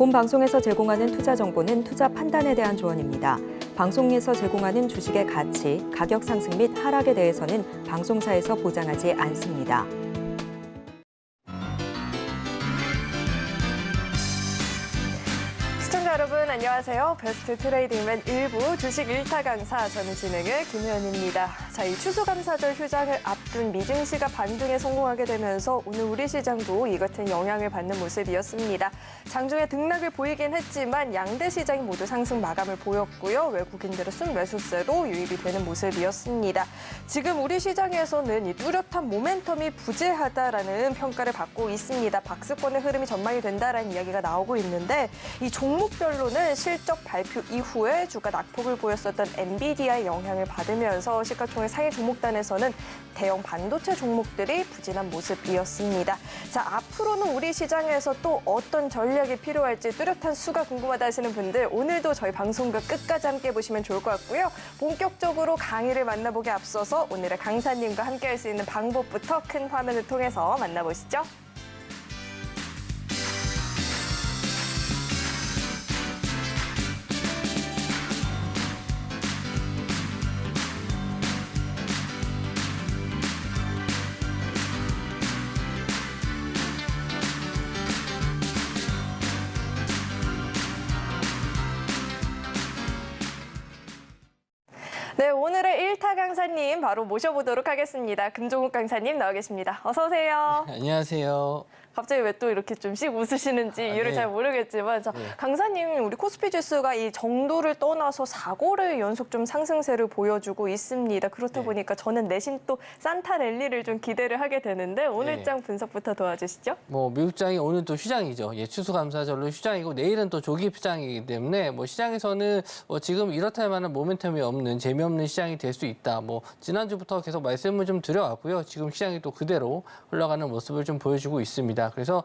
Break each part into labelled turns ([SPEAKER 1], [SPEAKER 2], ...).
[SPEAKER 1] 본 방송에서 제공하는 투자 정보는 투자 판단에 대한 조언입니다. 방송에서 제공하는 주식의 가치, 가격 상승 및 하락에 대해서는 방송사에서 보장하지 않습니다.
[SPEAKER 2] 시청자 여러분 안녕하세요. 베스트 트레이딩맨 1부 주식 1타 강사 저는 진행의 김혜연입니다. 자, 이 추수감사절 휴장을 앞둔 미증시가 반등에 성공하게 되면서 오늘 우리 시장도 이 같은 영향을 받는 모습이었습니다. 장중에 등락을 보이긴 했지만 양대 시장이 모두 상승 마감을 보였고요. 외국인들의 순매수세도 유입이 되는 모습이었습니다. 지금 우리 시장에서는 이 뚜렷한 모멘텀이 부재하다라는 평가를 받고 있습니다. 박스권의 흐름이 전망이 된다라는 이야기가 나오고 있는데 이 종목별로는 실적 발표 이후에 주가 낙폭을 보였었던 엔비디아의 영향을 받으면서 시가총액 상위 종목단에서는 대형 반도체 종목들이 부진한 모습이었습니다. 자, 앞으로는 우리 시장에서 또 어떤 전략이 필요할지 뚜렷한 수가 궁금하다 하시는 분들 오늘도 저희 방송과 끝까지 함께 보시면 좋을 것 같고요. 본격적으로 강의를 만나보기 앞서서 오늘의 강사님과 함께 할 수 있는 방법부터 큰 화면을 통해서 만나보시죠. 네, 오늘의 1타 강사님 바로 모셔보도록 하겠습니다. 금종욱 강사님 나와 계십니다. 어서 오세요.
[SPEAKER 3] 안녕하세요.
[SPEAKER 2] 갑자기 왜 또 이렇게 좀씩 웃으시는지 이유를
[SPEAKER 3] 네.
[SPEAKER 2] 잘 모르겠지만 자,
[SPEAKER 3] 네.
[SPEAKER 2] 강사님 우리 코스피 지수가 이 정도를 떠나서 4고를 연속 좀 상승세를 보여주고 있습니다. 그렇다
[SPEAKER 3] 네.
[SPEAKER 2] 보니까 저는 내심 또 산타 랠리를 좀 기대를 하게 되는데 오늘
[SPEAKER 3] 네.
[SPEAKER 2] 장 분석부터 도와주시죠.
[SPEAKER 3] 뭐 미국장이 오늘 또 휴장이죠. 예, 추수감사절로 휴장이고 내일은 또 조기 휴장이기 때문에 뭐 시장에서는 지금 이렇다 할 만한 모멘텀이 없는 재미없는 시장이 될 수 있다. 뭐 지난주부터 계속 말씀을 좀 드려왔고요. 지금 시장이 또 그대로 흘러가는 모습을 좀 보여주고 있습니다. 그래서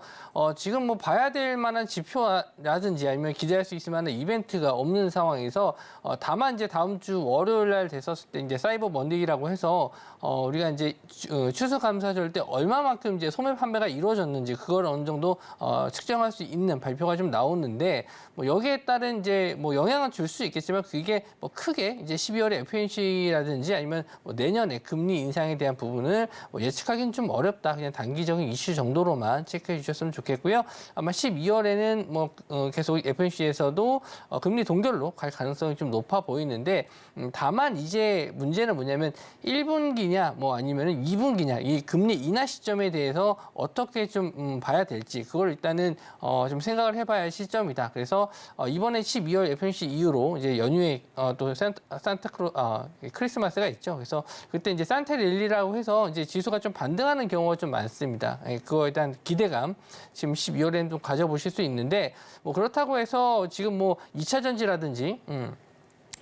[SPEAKER 3] 지금 뭐 봐야 될 만한 지표라든지 아니면 기대할 수 있을 만한 이벤트가 없는 상황에서 다만 이제 다음 주 월요일 날 됐었을 때 이제 사이버 먼데이라고 해서 우리가 이제 추수감사절 때 얼마만큼 이제 소매 판매가 이루어졌는지 그걸 어느 정도 측정할 수 있는 발표가 좀 나오는데 뭐 여기에 따른 이제 뭐 영향은 줄 수 있겠지만 그게 뭐 크게 이제 12월에 FOMC라든지 아니면 뭐 내년에 금리 인상에 대한 부분을 뭐 예측하기는 좀 어렵다. 그냥 단기적인 이슈 정도로만 체크해 주셨으면 좋겠고요. 아마 12월에는 뭐 계속 FOMC에서도 금리 동결로 갈 가능성이 좀 높아 보이는데 다만 이제 문제는 뭐냐면 1분기냐 뭐 아니면은 2분기냐 이 금리 인하 시점에 대해서 어떻게 좀 봐야 될지 그걸 일단은 좀 생각을 해봐야 할 시점이다. 그래서 이번에 12월 FOMC 이후로 이제 연휴에 또 크리스마스가 있죠. 그래서 그때 이제 산타 랠리라고 해서 이제 지수가 좀 반등하는 경우가 좀 많습니다. 그거에 대한 기대감 지금 12월에는 좀 가져보실 수 있는데 뭐 그렇다고 해서 지금 뭐 2차 전지라든지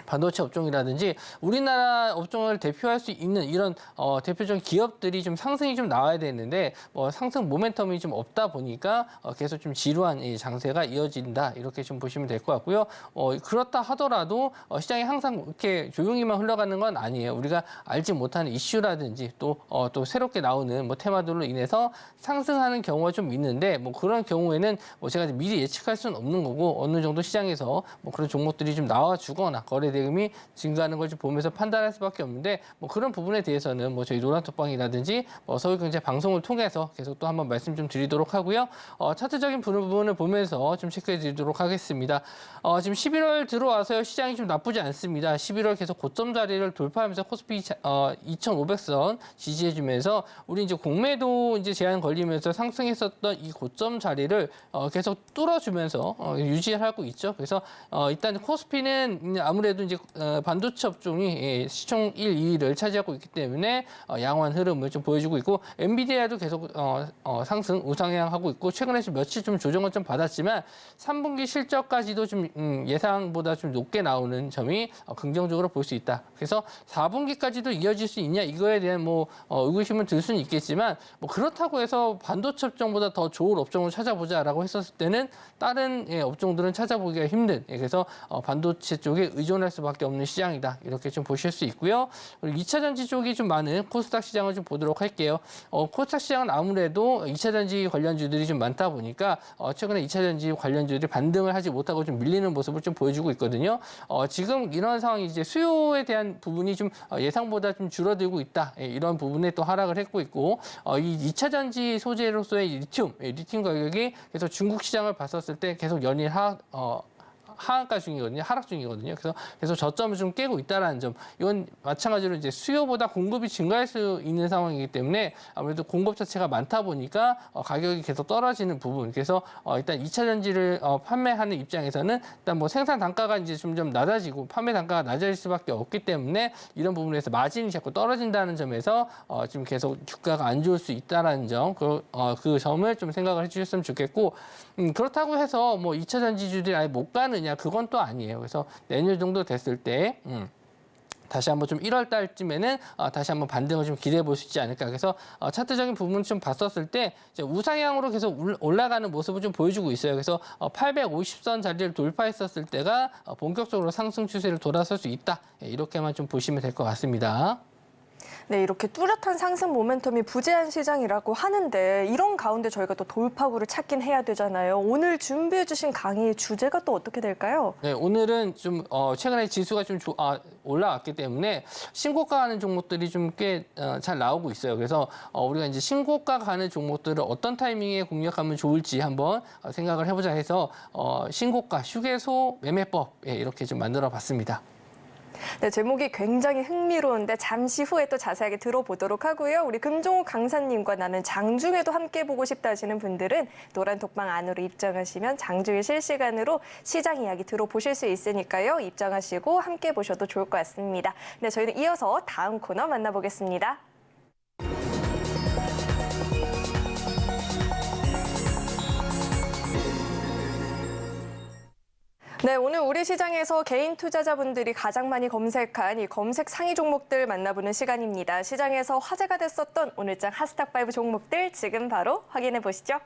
[SPEAKER 3] 반도체 업종이라든지 우리나라 업종을 대표할 수 있는 이런 대표적인 기업들이 좀 상승이 좀 나와야 되는데 뭐 상승 모멘텀이 좀 없다 보니까 계속 좀 지루한 이 장세가 이어진다 이렇게 좀 보시면 될 것 같고요. 그렇다 하더라도 시장이 항상 이렇게 조용히만 흘러가는 건 아니에요. 우리가 알지 못하는 이슈라든지 또 새롭게 나오는 뭐 테마들로 인해서 상승하는 경우가 좀 있는데 뭐 그런 경우에는 뭐 제가 미리 예측할 수는 없는 거고 어느 정도 시장에서 뭐 그런 종목들이 좀 나와주거나 거래 대금이 증가하는 걸 좀 보면서 판단할 수밖에 없는데 뭐 그런 부분에 대해서는 뭐 저희 노란톡방이라든지 뭐 서울경제 방송을 통해서 계속 또 한번 말씀 좀 드리도록 하고요. 차트적인 부분을 보면서 좀 체크해 드리도록 하겠습니다. 지금 11월 들어와서요 시장이 좀 나쁘지 않습니다. 11월 계속 고점 자리를 돌파하면서 코스피 2,500선 지지해주면서 우리 이제 공매도 이제 제한 걸리면서 상승했었던 이 고점 자리를 계속 뚫어주면서 유지하고 있죠. 그래서 일단 코스피는 아무래도 이제 반도체 업종이 시총 1, 2위를 차지하고 있기 때문에 양호한 흐름을 좀 보여주고 있고 엔비디아도 계속 상승 우상향하고 있고 최근에 좀 며칠 좀 조정을 좀 받았지만 3분기 실적까지도 좀 예상보다 좀 높게 나오는 점이 긍정적으로 볼 수 있다. 그래서 4분기까지도 이어질 수 있냐 이거에 대한 뭐 의구심은 들 수는 있겠지만 뭐 그렇다고 해서 반도체 업종보다 더 좋은 업종을 찾아보자라고 했었을 때는 다른 업종들은 찾아보기가 힘든 그래서 반도체 쪽에 의존할 수밖에 없는 시장이다. 이렇게 좀 보실 수 있고요. 그리고 2차 전지 쪽이 좀 많은 코스닥 시장을 좀 보도록 할게요. 코스닥 시장은 아무래도 2차 전지 관련주들이 좀 많다 보니까 최근에 2차 전지 관련주들이 반등을 하지 못하고 좀 밀리는 모습을 좀 보여주고 있거든요. 지금 이런 상황이 이제 수요에 대한 부분이 좀 예상보다 좀 줄어들고 있다. 이런 부분에 또 하락을 했고 있고 이 2차 전지 소재로서의 리튬 가격이 그래서 중국 시장을 봤었을 때 계속 연일 하락 중이거든요. 그래서 계속 저점을 좀 깨고 있다라는 점. 이건 마찬가지로 이제 수요보다 공급이 증가할 수 있는 상황이기 때문에 아무래도 공급 자체가 많다 보니까 가격이 계속 떨어지는 부분. 그래서 일단 2차 전지를 판매하는 입장에서는 일단 뭐 생산 단가가 이제 점점 낮아지고 판매 단가가 낮아질 수밖에 없기 때문에 이런 부분에서 마진이 자꾸 떨어진다는 점에서 지금 계속 주가가 안 좋을 수 있다라는 점. 그 점을 좀 생각을 해주셨으면 좋겠고 그렇다고 해서 뭐 2차 전지주들이 아예 못 가느냐 그건 또 아니에요. 그래서 내년 정도 됐을 때 다시 한번 좀 1월 달쯤에는 다시 한번 반등을 좀 기대해 볼 수 있지 않을까. 그래서 차트적인 부분을 좀 봤었을 때 이제 우상향으로 계속 올라가는 모습을 좀 보여주고 있어요. 그래서 850선 자리를 돌파했었을 때가 본격적으로 상승 추세를 돌아설 수 있다. 이렇게만 좀 보시면 될 것 같습니다.
[SPEAKER 2] 네, 이렇게 뚜렷한 상승 모멘텀이 부재한 시장이라고 하는데 이런 가운데 저희가 또 돌파구를 찾긴 해야 되잖아요. 오늘 준비해 주신 강의의 주제가 또 어떻게 될까요?
[SPEAKER 3] 네, 오늘은 좀 최근에 지수가 좀 올라왔기 때문에 신고가 가는 종목들이 좀 꽤 잘 나오고 있어요. 그래서 우리가 이제 신고가 가는 종목들을 어떤 타이밍에 공략하면 좋을지 한번 생각을 해보자 해서 신고가 휴게소 매매법 이렇게 좀 만들어 봤습니다.
[SPEAKER 2] 네, 제목이 굉장히 흥미로운데 잠시 후에 또 자세하게 들어보도록 하고요. 우리 금종욱 강사님과 나는 장중에도 함께 보고 싶다 하시는 분들은 노란 톡방 안으로 입장하시면 장중에 실시간으로 시장 이야기 들어보실 수 있으니까요. 입장하시고 함께 보셔도 좋을 것 같습니다. 네, 저희는 이어서 다음 코너 만나보겠습니다. 네, 오늘 우리 시장에서 개인 투자자분들이 가장 많이 검색한 이 검색 상위 종목들 만나보는 시간입니다. 시장에서 화제가 됐었던 오늘장 핫스탁5 종목들 지금 바로 확인해 보시죠.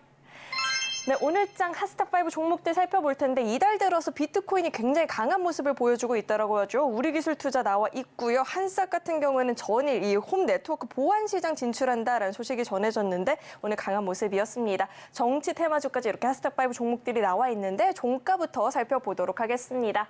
[SPEAKER 2] 네, 오늘장 핫스탁5 종목들 살펴볼 텐데 이달 들어서 비트코인이 굉장히 강한 모습을 보여주고 있다고 하죠. 우리기술투자 나와 있고요. 한싹 같은 경우에는 전일 이 홈 네트워크 보안 시장 진출한다라는 소식이 전해졌는데 오늘 강한 모습이었습니다. 정치 테마주까지 이렇게 핫스탁5 종목들이 나와 있는데 종가부터 살펴보도록 하겠습니다.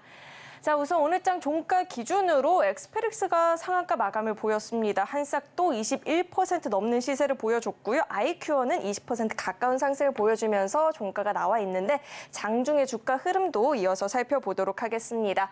[SPEAKER 2] 자, 우선 오늘장 종가 기준으로 엑스페릭스가 상한가 마감을 보였습니다. 한싹도 21% 넘는 시세를 보여줬고요. 아이큐어는 20% 가까운 상승을 보여주면서 종가가 나와 있는데 장중의 주가 흐름도 이어서 살펴보도록 하겠습니다.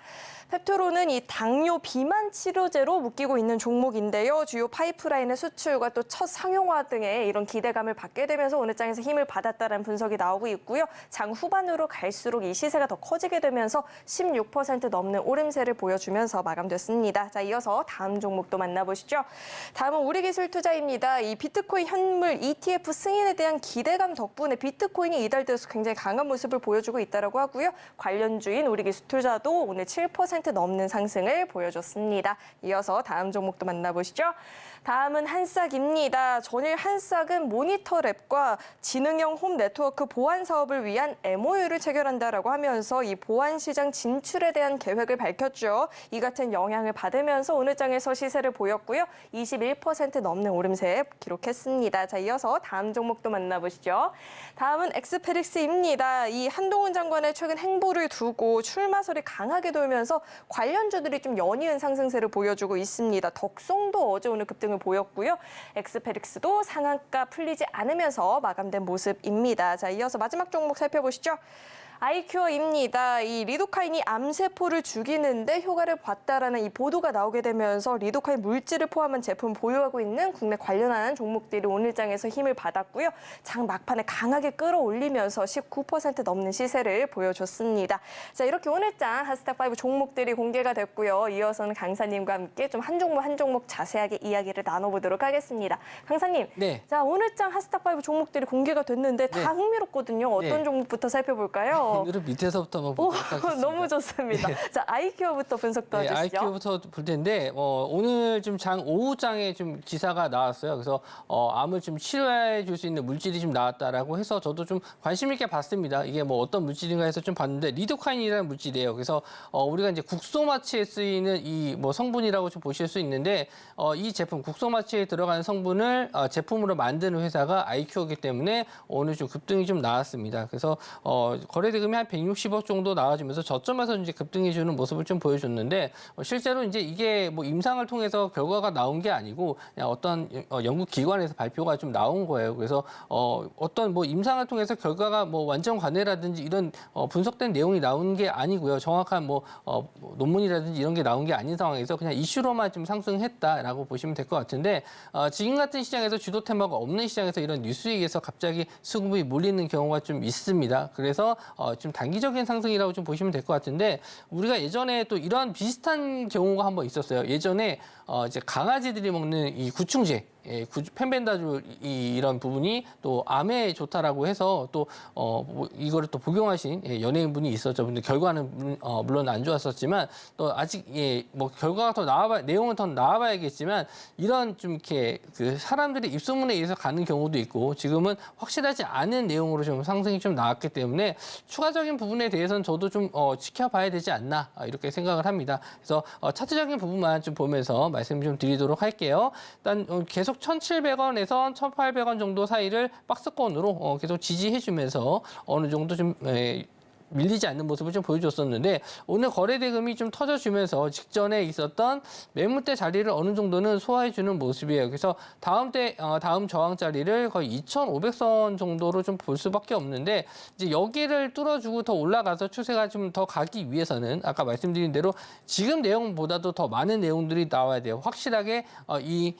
[SPEAKER 2] 펩토로는 이 당뇨 비만 치료제로 묶이고 있는 종목인데요. 주요 파이프라인의 수출과 또 첫 상용화 등의 이런 기대감을 받게 되면서 오늘장에서 힘을 받았다는 분석이 나오고 있고요. 장 후반으로 갈수록 이 시세가 더 커지게 되면서 16% 넘는 오름세를 보여주면서 마감됐습니다. 자, 이어서 다음 종목도 만나보시죠. 다음은 우리기술투자입니다. 이 비트코인 현물 ETF 승인에 대한 기대감 덕분에 비트코인이 이달 들어서 굉장히 강한 모습을 보여주고 있다고 하고요. 관련주인 우리기술투자도 오늘 7% 넘는 상승을 보여줬습니다. 이어서 다음 종목도 만나보시죠. 다음은 한싹입니다. 전일 한싹은 모니터랩과 지능형 홈 네트워크 보안 사업을 위한 MOU를 체결한다라고 하면서 이 보안 시장 진출에 대한 계획을 밝혔죠. 이 같은 영향을 받으면서 오늘장에서 시세를 보였고요. 21% 넘는 오름세 기록했습니다. 자, 이어서 다음 종목도 만나보시죠. 다음은 엑스페릭스입니다. 이 한동훈 장관의 최근 행보를 두고 출마설이 강하게 돌면서 관련주들이 좀 연이은 상승세를 보여주고 있습니다. 덕성도 어제 오늘 급등을 보였고요. 엑스페릭스도 상한가 풀리지 않으면서 마감된 모습입니다. 자, 이어서 마지막 종목 살펴보시죠. 아이큐어입니다. 이 리도카인이 암세포를 죽이는데 효과를 봤다라는 이 보도가 나오게 되면서 리도카인 물질을 포함한 제품 보유하고 있는 국내 관련한 종목들이 오늘장에서 힘을 받았고요. 장 막판에 강하게 끌어올리면서 19% 넘는 시세를 보여줬습니다. 자, 이렇게 오늘장 핫스탁5 종목들이 공개가 됐고요. 이어서는 강사님과 함께 좀 한 종목 자세하게 이야기를 나눠보도록 하겠습니다. 강사님,
[SPEAKER 3] 네.
[SPEAKER 2] 자, 오늘장 핫스탁5 종목들이 공개가 됐는데 다
[SPEAKER 3] 네.
[SPEAKER 2] 흥미롭거든요. 어떤
[SPEAKER 3] 네.
[SPEAKER 2] 종목부터 살펴볼까요?
[SPEAKER 3] 오늘은 밑에서부터 한번
[SPEAKER 2] 오,
[SPEAKER 3] 보도록 하겠습니다.
[SPEAKER 2] 너무 좋습니다. 자, 아이큐어부터 분석
[SPEAKER 3] 네,
[SPEAKER 2] 도와주시죠.
[SPEAKER 3] IQ부터 볼 텐데 오늘 좀 오후장에 좀 기사가 나왔어요. 그래서 암을 좀 치료해 줄 수 있는 물질이 좀 나왔다라고 해서 저도 좀 관심 있게 봤습니다. 이게 뭐 어떤 물질인가 해서 좀 봤는데 리도카인이라는 물질이에요. 그래서 우리가 이제 국소마취에 쓰이는 이 뭐 성분이라고 좀 보실 수 있는데 이 제품 국소마취에 들어가는 성분을 제품으로 만드는 회사가 아이큐어이기 때문에 오늘 좀 급등이 좀 나왔습니다. 그래서 거래 대금이 한 160억 정도 나와주면서 저점에서 이제 급등해 주는 모습을 좀 보여줬는데 실제로 이제 이게 뭐 임상을 통해서 결과가 나온 게 아니고 그냥 어떤 연구 기관에서 발표가 좀 나온 거예요. 그래서 어떤 뭐 임상을 통해서 결과가 뭐 완전 관해라든지 이런 분석된 내용이 나온 게 아니고요. 정확한 뭐 논문이라든지 이런 게 나온 게 아닌 상황에서 그냥 이슈로만 좀 상승했다라고 보시면 될 것 같은데 지금 같은 시장에서 주도 테마가 없는 시장에서 이런 뉴스에 의해서 갑자기 수급이 몰리는 경우가 좀 있습니다. 그래서 좀 단기적인 상승이라고 좀 보시면 될 것 같은데 우리가 예전에 또 이런 비슷한 경우가 한번 있었어요. 예전에 이제 강아지들이 먹는 이 구충제, 펜벤다졸 이런 부분이 또 암에 좋다라고 해서 또 뭐 이거를 또 복용하신 연예인분이 있었죠. 근데 결과는 물론 안 좋았었지만 또 아직 뭐 결과가 더 내용은 더 나와봐야겠지만 이런 좀 이렇게 그 사람들의 입소문에 의해서 가는 경우도 있고 지금은 확실하지 않은 내용으로 좀 상승이 좀 나왔기 때문에 추가적인 부분에 대해서는 저도 좀 지켜봐야 되지 않나 이렇게 생각을 합니다. 그래서 차트적인 부분만 좀 보면서 말씀 좀 드리도록 할게요. 일단 계속 1,700원에서 1,800원 정도 사이를 박스권으로 계속 지지해주면서 어느 정도 좀 밀리지 않는 모습을 좀 보여줬었는데 오늘 거래 대금이 좀 터져주면서 직전에 있었던 매물대 자리를 어느 정도는 소화해주는 모습이에요. 그래서 다음 저항 자리를 거의 2,500선 정도로 좀 볼 수밖에 없는데 이제 여기를 뚫어주고 더 올라가서 추세가 좀 더 가기 위해서는 아까 말씀드린 대로 지금 내용보다도 더 많은 내용들이 나와야 돼요. 확실하게 이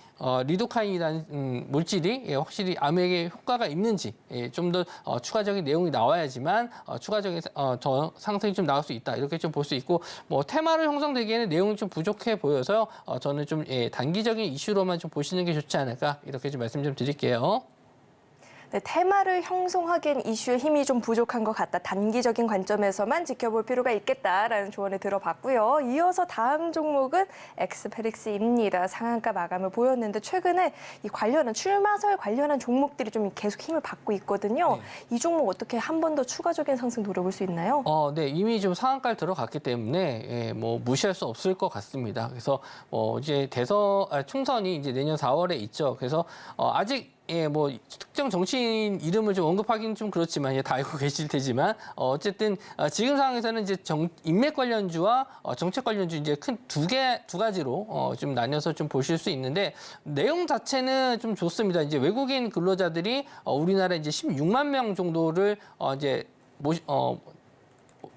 [SPEAKER 3] 리도카인이라는 물질이 확실히 암에게 효과가 있는지 좀 더 추가적인 내용이 나와야지만 추가적인 더 상승이 좀 나올 수 있다 이렇게 좀 볼 수 있고 뭐 테마로 형성되기에는 내용이 좀 부족해 보여서 저는 좀 단기적인 이슈로만 좀 보시는 게 좋지 않을까 이렇게 좀 말씀 좀 드릴게요.
[SPEAKER 2] 네, 테마를 형성하기엔 이슈의 힘이 좀 부족한 것 같다. 단기적인 관점에서만 지켜볼 필요가 있겠다라는 조언을 들어봤고요. 이어서 다음 종목은 엑스페릭스입니다. 상한가 마감을 보였는데 최근에 이 관련한 출마설 관련한 종목들이 좀 계속 힘을 받고 있거든요. 이 종목 어떻게 한 번 더 추가적인 상승 노려볼 수 있나요?
[SPEAKER 3] 네, 이미 좀 상한가를 들어갔기 때문에 뭐 무시할 수 없을 것 같습니다. 그래서 이제 총선이 이제 내년 4월에 있죠. 그래서 아직 뭐 특정 정치인 이름을 좀 언급하기는 좀 그렇지만 다 알고 계실 테지만 어쨌든 지금 상황에서는 이제 인맥 관련주와 정책 관련주 이제 큰 두 가지로 좀 나뉘어서 좀 보실 수 있는데 내용 자체는 좀 좋습니다. 이제 외국인 근로자들이 우리나라 이제 16만 명 정도를 이제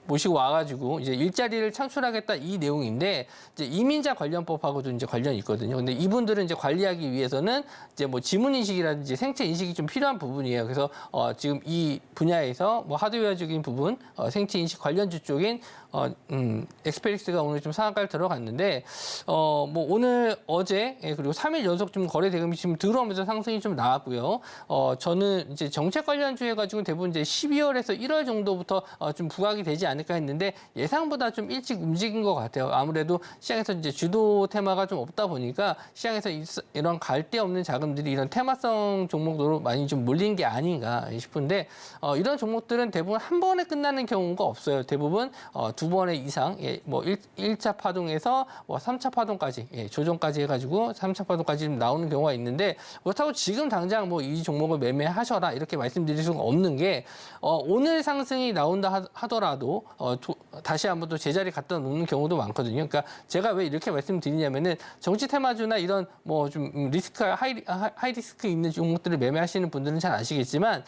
[SPEAKER 3] 모시고 와가지고 이제 일자리를 창출하겠다 이 내용인데 이제 이민자 관련법하고도 이제 관련이 있거든요. 근데 이분들은 이제 관리하기 위해서는 이제 뭐 지문 인식이라든지 생체 인식이 좀 필요한 부분이에요. 그래서 지금 이 분야에서 뭐 하드웨어적인 부분, 생체 인식 관련주 쪽인 엑스페릭스가 오늘 좀 상한가를 들어갔는데 뭐 오늘 어제 그리고 3일 연속 좀 거래 대금이 지금 들어오면서 상승이 좀 나왔고요. 저는 이제 정책 관련주 해가지고 대부분 이제 12월에서 1월 정도부터 좀 부각이 되지 않을까 했는데 예상보다 좀 일찍 움직인 것 같아요. 아무래도 시장에서 이제 주도 테마가 좀 없다 보니까 시장에서 이런 갈데 없는 자금들이 이런 테마성 종목으로 많이 좀 몰린 게 아닌가 싶은데 이런 종목들은 대부분 한 번에 끝나는 경우가 없어요. 대부분 두 번의 이상, 뭐 1차 파동에서 뭐 3차 파동까지, 조정까지 해가지고 3차 파동까지 좀 나오는 경우가 있는데 그렇다고 지금 당장 뭐 이 종목을 매매하셔라 이렇게 말씀드릴 수가 없는 게 오늘 상승이 나온다 하더라도 다시 한번 또 제자리 갖다 놓는 경우도 많거든요. 그러니까 제가 왜 이렇게 말씀드리냐면은 정치 테마주나 이런 뭐 좀 리스크가 하이 리스크 있는 종목들을 매매하시는 분들은 잘 아시겠지만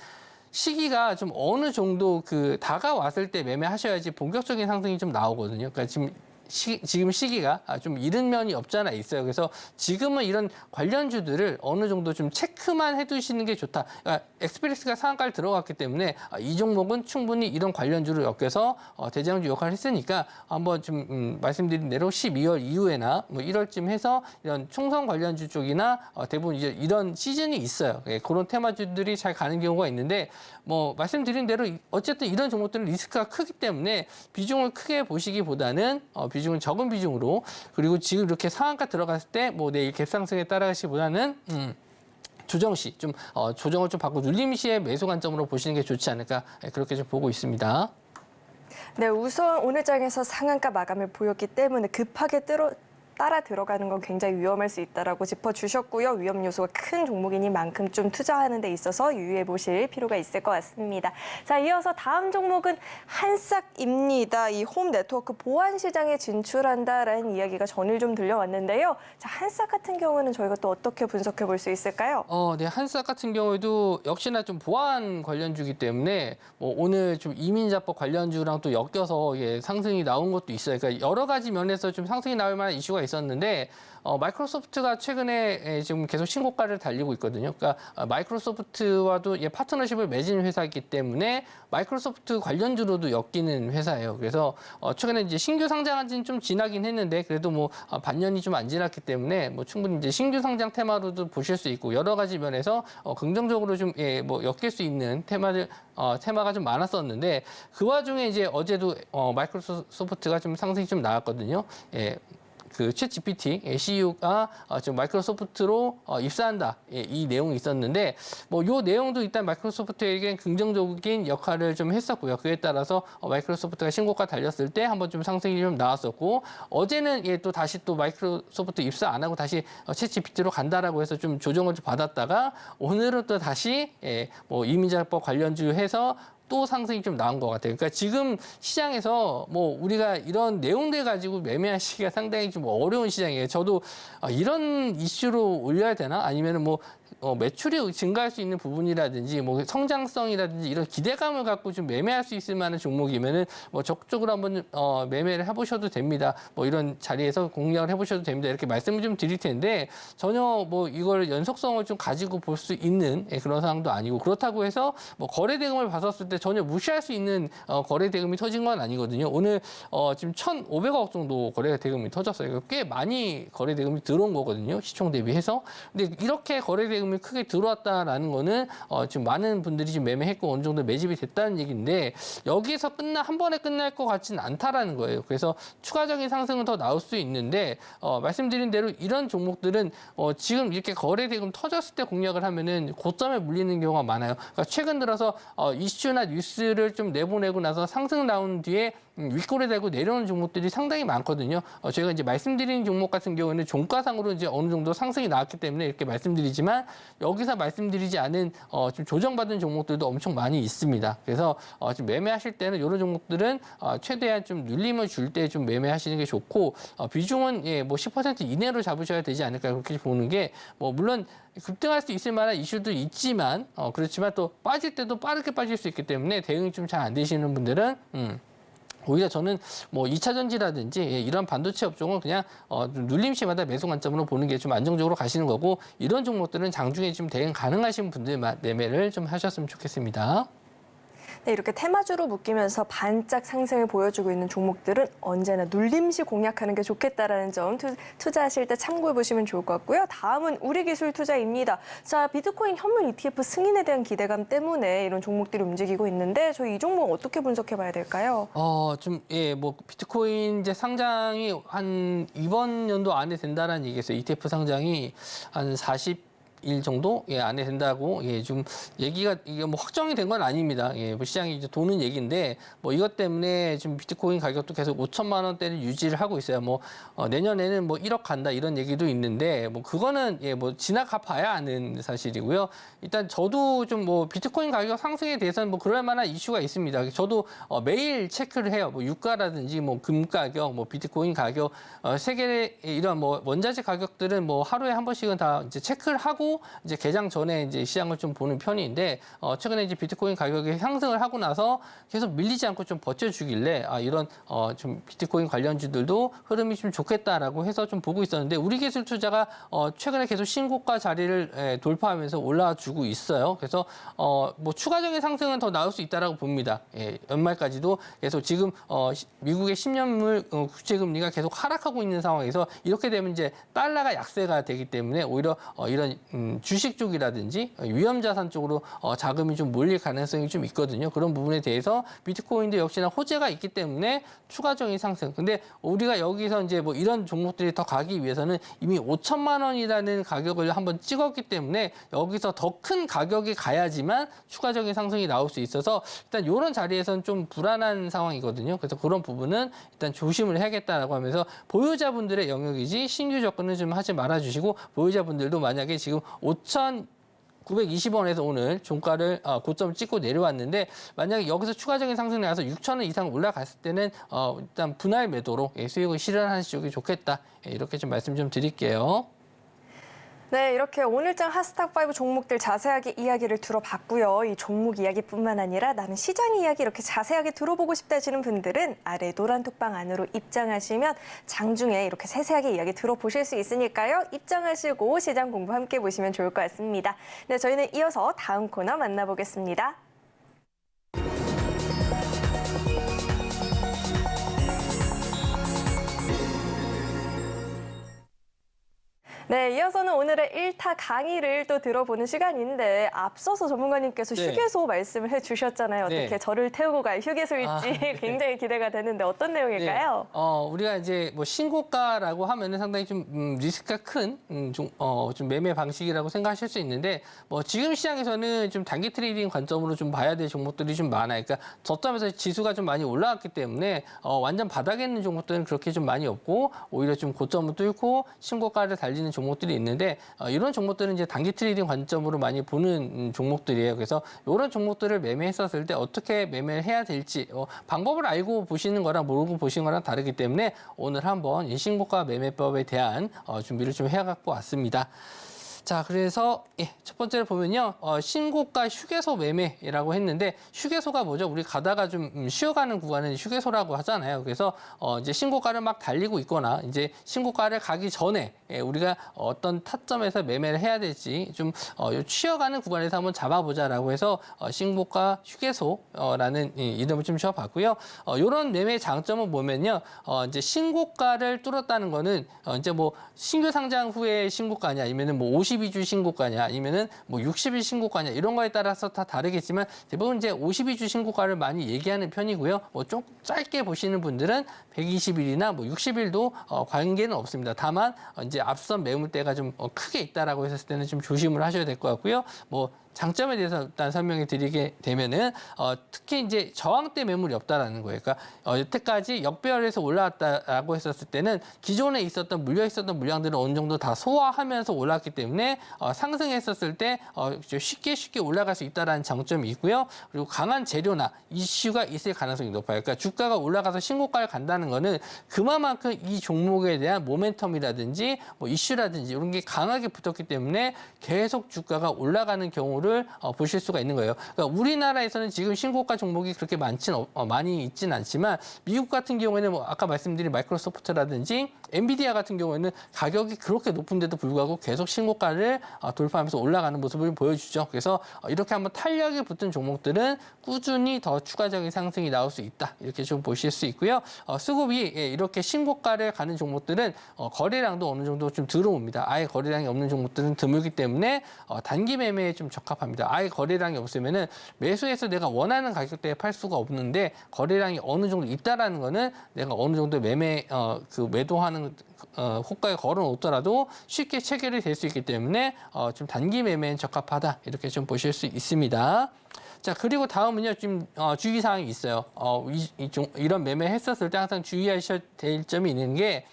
[SPEAKER 3] 시기가 좀 어느 정도 다가왔을 때 매매하셔야지 본격적인 상승이 좀 나오거든요. 그러니까 지금 지금 시기가 좀 이른 면이 없잖아 있어요. 그래서 지금은 이런 관련주들을 어느 정도 좀 체크만 해두시는 게 좋다. 그러니까 엑스프레스가 상한가를 들어갔기 때문에 이 종목은 충분히 이런 관련주를 엮여서 대장주 역할을 했으니까 한번 좀 말씀드린 대로 12월 이후에나 뭐 1월쯤 해서 이런 총선 관련주 쪽이나 대부분 이제 이런 시즌이 있어요. 예, 그런 테마주들이 잘 가는 경우가 있는데 뭐 말씀드린 대로 어쨌든 이런 종목들은 리스크가 크기 때문에 비중을 크게 보시기보다는 비중은 적은 비중으로 그리고 지금 이렇게 상한가 들어갔을 때 뭐 내일 갭상승에 따라가시보다는 조정 시 좀 조정을 좀 받고 눌림 시에 매수 관점으로 보시는 게 좋지 않을까 그렇게 좀 보고 있습니다.
[SPEAKER 2] 네, 우선 오늘 장에서 상한가 마감을 보였기 때문에 급하게 따라 들어가는 건 굉장히 위험할 수 있다라고 짚어주셨고요. 위험 요소가 큰 종목이니만큼 좀 투자하는 데 있어서 유의해 보실 필요가 있을 것 같습니다. 자, 이어서 다음 종목은 한싹입니다. 이 홈 네트워크 보안 시장에 진출한다라는 이야기가 전일 좀 들려왔는데요. 자, 한싹 같은 경우는 저희가 또 어떻게 분석해 볼 수 있을까요?
[SPEAKER 3] 네, 한싹 같은 경우에도 역시나 좀 보안 관련주기 때문에 뭐 오늘 좀 이민자법 관련주랑 또 엮여서 상승이 나온 것도 있어요. 그러니까 여러 가지 면에서 좀 상승이 나올 만한 이슈가 있었는데 마이크로소프트가 최근에 지금 계속 신고가를 달리고 있거든요. 그러니까 마이크로소프트와도 파트너십을 맺은 회사이기 때문에 마이크로소프트 관련주로도 엮이는 회사예요. 그래서 최근에 이제 신규 상장한 지는 좀 지나긴 했는데 그래도 뭐 반년이 좀 안 지났기 때문에 뭐 충분히 이제 신규 상장 테마로도 보실 수 있고 여러 가지 면에서 긍정적으로 좀 뭐 엮일 수 있는 테마가 좀 많았었는데 그 와중에 이제 어제도 마이크로소프트가 좀 상승이 좀 나왔거든요. 그 챗GPT CEO가 지금 마이크로소프트로 입사한다 이 내용이 있었는데 뭐 이 내용도 일단 마이크로소프트에겐 긍정적인 역할을 좀 했었고요. 그에 따라서 마이크로소프트가 신고가 달렸을 때 한번 좀 상승이 좀 나왔었고 어제는 또 다시 또 마이크로소프트 입사 안 하고 다시 챗GPT로 간다라고 해서 좀 조정을 좀 받았다가 오늘은 또 다시 뭐 이민자법 관련주 해서 또 상승이 좀 나온 것 같아요. 그러니까 지금 시장에서 뭐 우리가 이런 내용들 가지고 매매하시기가 상당히 좀 어려운 시장이에요. 저도 이런 이슈로 올려야 되나? 아니면은 뭐 매출이 증가할 수 있는 부분이라든지 뭐 성장성이라든지 이런 기대감을 갖고 좀 매매할 수 있을 만한 종목이면은 뭐 적극적으로 한번 매매를 해보셔도 됩니다. 뭐 이런 자리에서 공략을 해보셔도 됩니다. 이렇게 말씀을 좀 드릴 텐데 전혀 뭐 이걸 연속성을 좀 가지고 볼 수 있는 그런 상황도 아니고 그렇다고 해서 뭐 거래 대금을 봤었을 때 전혀 무시할 수 있는 거래 대금이 터진 건 아니거든요. 오늘 지금 1,500억 정도 거래 대금이 터졌어요. 꽤 많이 거래 대금이 들어온 거거든요. 시총 대비해서. 근데 이렇게 거래 대금이 크게 들어왔다라는 거는 지금 많은 분들이 지금 매매했고 어느 정도 매집이 됐다는 얘기인데 여기에서 한 번에 끝날 것 같지는 않다라는 거예요. 그래서 추가적인 상승은 더 나올 수 있는데 말씀드린 대로 이런 종목들은 지금 이렇게 거래 대금 터졌을 때 공략을 하면은 고점에 물리는 경우가 많아요. 그러니까 최근 들어서 이슈나 뉴스를 좀 내보내고 나서 상승 나온 뒤에 윗골에 달고 내려오는 종목들이 상당히 많거든요. 저희가 이제 말씀드린 종목 같은 경우는 종가상으로 이제 어느 정도 상승이 나왔기 때문에 이렇게 말씀드리지만 여기서 말씀드리지 않은 좀 조정받은 종목들도 엄청 많이 있습니다. 그래서 지금 매매하실 때는 이런 종목들은 최대한 좀 눌림을 줄 때 좀 매매하시는 게 좋고 비중은 뭐 10% 이내로 잡으셔야 되지 않을까 그렇게 보는 게 뭐 물론 급등할 수 있을 만한 이슈도 있지만 그렇지만 또 빠질 때도 빠르게 빠질 수 있기 때문에 대응이 좀 잘 안 되시는 분들은 오히려 저는 뭐 2차 전지라든지 이런 반도체 업종은 그냥 눌림시마다 매수 관점으로 보는 게 좀 안정적으로 가시는 거고 이런 종목들은 장중에 좀 대응 가능하신 분들만 매매를 좀 하셨으면 좋겠습니다.
[SPEAKER 2] 네, 이렇게 테마주로 묶이면서 반짝 상승을 보여주고 있는 종목들은 언제나 눌림시 공략하는 게 좋겠다라는 점 투자하실 때 참고해 보시면 좋을 것 같고요. 다음은 우리기술투자입니다. 자, 비트코인 현물 ETF 승인에 대한 기대감 때문에 이런 종목들이 움직이고 있는데 저희 이 종목 어떻게 분석해 봐야 될까요?
[SPEAKER 3] 뭐 비트코인 이제 상장이 한 이번 연도 안에 된다라는 얘기였어요. ETF 상장이 한 40일 정도 안에 된다고 좀 얘기가 이게 뭐 확정이 된 건 아닙니다. 뭐 시장이 이제 도는 얘기인데 뭐 이것 때문에 지금 비트코인 가격도 계속 5천만 원대를 유지를 하고 있어요. 뭐 내년에는 뭐 1억 간다 이런 얘기도 있는데 뭐 그거는 뭐 지나가 봐야 아는 사실이고요. 일단 저도 좀 뭐 비트코인 가격 상승에 대해서는 뭐 그럴 만한 이슈가 있습니다. 저도 매일 체크를 해요. 뭐 유가라든지 뭐 금 가격, 뭐 비트코인 가격, 세계의 이런 뭐 원자재 가격들은 뭐 하루에 한 번씩은 다 이제 체크를 하고 시장도 이제 개장 전에 이제 시장을 좀 보는 편인데 최근에 이제 비트코인 가격이 상승을 하고 나서 계속 밀리지 않고 좀 버텨주길래 이런 좀 비트코인 관련주들도 흐름이 좀 좋겠다라고 해서 좀 보고 있었는데 우리기술투자가 최근에 계속 신고가 자리를 돌파하면서 올라주고 있어요. 그래서 뭐 추가적인 상승은 더 나올 수 있다라고 봅니다. 연말까지도 계속 지금 미국의 10년물 국채금리가 계속 하락하고 있는 상황에서 이렇게 되면 이제 달러가 약세가 되기 때문에 오히려 이런 주식 쪽이라든지 위험자산 쪽으로 자금이 좀 몰릴 가능성이 좀 있거든요. 그런 부분에 대해서 비트코인도 역시나 호재가 있기 때문에 추가적인 상승. 근데 우리가 여기서 이제 뭐 이런 종목들이 더 가기 위해서는 이미 5천만 원이라는 가격을 한번 찍었기 때문에 여기서 더 큰 가격이 가야지만 추가적인 상승이 나올 수 있어서 일단 이런 자리에서는 좀 불안한 상황이거든요. 그래서 그런 부분은 일단 조심을 해야겠다라고 하면서 보유자분들의 영역이지 신규 접근은 좀 하지 말아주시고 보유자분들도 만약에 지금 5,920원에서 오늘 종가를 고점 찍고 내려왔는데 만약에 여기서 추가적인 상승이 나서 6,000원 이상 올라갔을 때는 일단 분할 매도로 수익을 실현하시는 쪽이 좋겠다. 이렇게 좀 말씀 좀 드릴게요.
[SPEAKER 2] 네, 이렇게 오늘장 핫스탁5 종목들 자세하게 이야기를 들어봤고요. 이 종목 이야기뿐만 아니라 나는 시장 이야기 이렇게 자세하게 들어보고 싶다 하시는 분들은 아래 노란 톡방 안으로 입장하시면 장중에 이렇게 세세하게 이야기 들어보실 수 있으니까요. 입장하시고 시장 공부 함께 보시면 좋을 것 같습니다. 네, 저희는 이어서 다음 코너 만나보겠습니다. 네, 이어서는 오늘의 1타 강의를 또 들어보는 시간인데 앞서서 전문가님께서
[SPEAKER 3] 네.
[SPEAKER 2] 휴게소 말씀을 해주셨잖아요. 어떻게
[SPEAKER 3] 네.
[SPEAKER 2] 저를 태우고 갈 휴게소일지
[SPEAKER 3] 네.
[SPEAKER 2] 굉장히 기대가 되는데 어떤 내용일까요?
[SPEAKER 3] 네. 우리가 이제 뭐 신고가라고 하면은 상당히 좀 리스크가 큰 좀 매매 방식이라고 생각하실 수 있는데 뭐 지금 시장에서는 좀 단기 트레이딩 관점으로 좀 봐야 될 종목들이 좀 많아요. 그러니까 저점에서 지수가 좀 많이 올라왔기 때문에 완전 바닥에 있는 종목들은 그렇게 좀 많이 없고 오히려 좀 고점을 뚫고 신고가를 달리는 종목들이 있는데 이런 종목들은 이제 단기 트레이딩 관점으로 많이 보는 종목들이에요. 그래서 이런 종목들을 매매했었을 때 어떻게 매매를 해야 될지 방법을 알고 보시는 거랑 모르고 보시는 거랑 다르기 때문에 오늘 한번 이 신고가 매매법에 대한 준비를 좀 해갖고 왔습니다. 자, 그래서 첫 번째로 보면요. 신고가 휴게소 매매라고 했는데 휴게소가 뭐죠? 우리 가다가 좀 쉬어가는 구간은 휴게소라고 하잖아요. 그래서 이제 신고가를 막 달리고 있거나 이제 신고가를 가기 전에 우리가 어떤 타점에서 매매를 해야 될지 좀 쉬어가는 구간에서 한번 잡아보자라고 해서 신고가 휴게소라는 이름을 좀 지어봤고요. 이런 매매의 장점은 뭐면요. 이제 신고가를 뚫었다는 거는 이제 뭐 신규 상장 후에 신고가냐 아니면은 뭐 52주 신고가냐 아니면은 뭐 60일 신고가냐 이런 거에 따라서 다 다르겠지만 대부분 이제 52주 신고가를 많이 얘기하는 편이고요. 뭐 좀 짧게 보시는 분들은 120일이나 뭐 60일도 관계는 없습니다. 다만 이제 앞선 매물대가 좀 크게 있다라고 했을 때는 좀 조심을 하셔야 될 것 같고요. 뭐 장점에 대해서 일단 설명해 드리게 되면은 특히 이제 저항대 매물이 없다라는 거예요. 그러니까 여태까지 역배열에서 올라왔다라고 했었을 때는 기존에 있었던 물려 있었던 물량들을 어느 정도 다 소화하면서 올랐기 때문에 상승했었을 때 쉽게 올라갈 수 있다라는 장점이 있고요. 그리고 강한 재료나 이슈가 있을 가능성이 높아요. 그러니까 주가가 올라가서 신고가를 간다는 거는 그만큼 이 종목에 대한 모멘텀이라든지 뭐 이슈라든지 이런 게 강하게 붙었기 때문에 계속 주가가 올라가는 경우를 보실 수가 있는 거예요. 그러니까 우리나라에서는 지금 신고가 종목이 그렇게 많이 있지는 않지만 미국 같은 경우에는 뭐 아까 말씀드린 마이크로소프트라든지 엔비디아 같은 경우에는 가격이 그렇게 높은데도 불구하고 계속 신고가를 돌파하면서 올라가는 모습을 보여주죠. 그래서 이렇게 한번 탄력이 붙은 종목들은 꾸준히 더 추가적인 상승이 나올 수 있다. 이렇게 좀 보실 수 있고요. 수급이 이렇게 신고가를 가는 종목들은 거래량도 어느 정도 좀 들어옵니다. 아예 거래량이 없는 종목들은 드물기 때문에 단기 매매에 좀 적합합니다. 아예 거래량이 없으면은 매수해서 내가 원하는 가격대에 팔 수가 없는데 거래량이 어느 정도 있다라는 거는 내가 어느 정도 매도하는 호가에 걸어 놓더라도 쉽게 체결이 될 수 있기 때문에 좀 단기 매매엔 적합하다. 이렇게 좀 보실 수 있습니다. 자, 그리고 다음은요, 좀, 주의사항이 있어요. 이런 매매 했었을 때 항상 주의하셔야 될 점이 있는 게,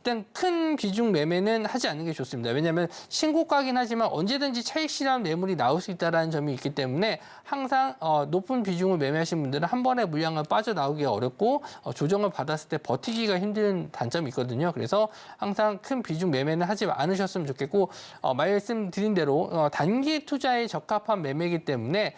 [SPEAKER 3] 일단 큰 비중 매매는 하지 않는 게 좋습니다. 왜냐하면 신고가긴 하지만 언제든지 차익 실현 매물이 나올 수 있다는 점이 있기 때문에 항상 높은 비중을 매매하신 분들은 한 번에 물량을 빠져나오기가 어렵고 조정을 받았을 때 버티기가 힘든 단점이 있거든요. 그래서 항상 큰 비중 매매는 하지 않으셨으면 좋겠고 말씀드린 대로 단기 투자에 적합한 매매이기 때문에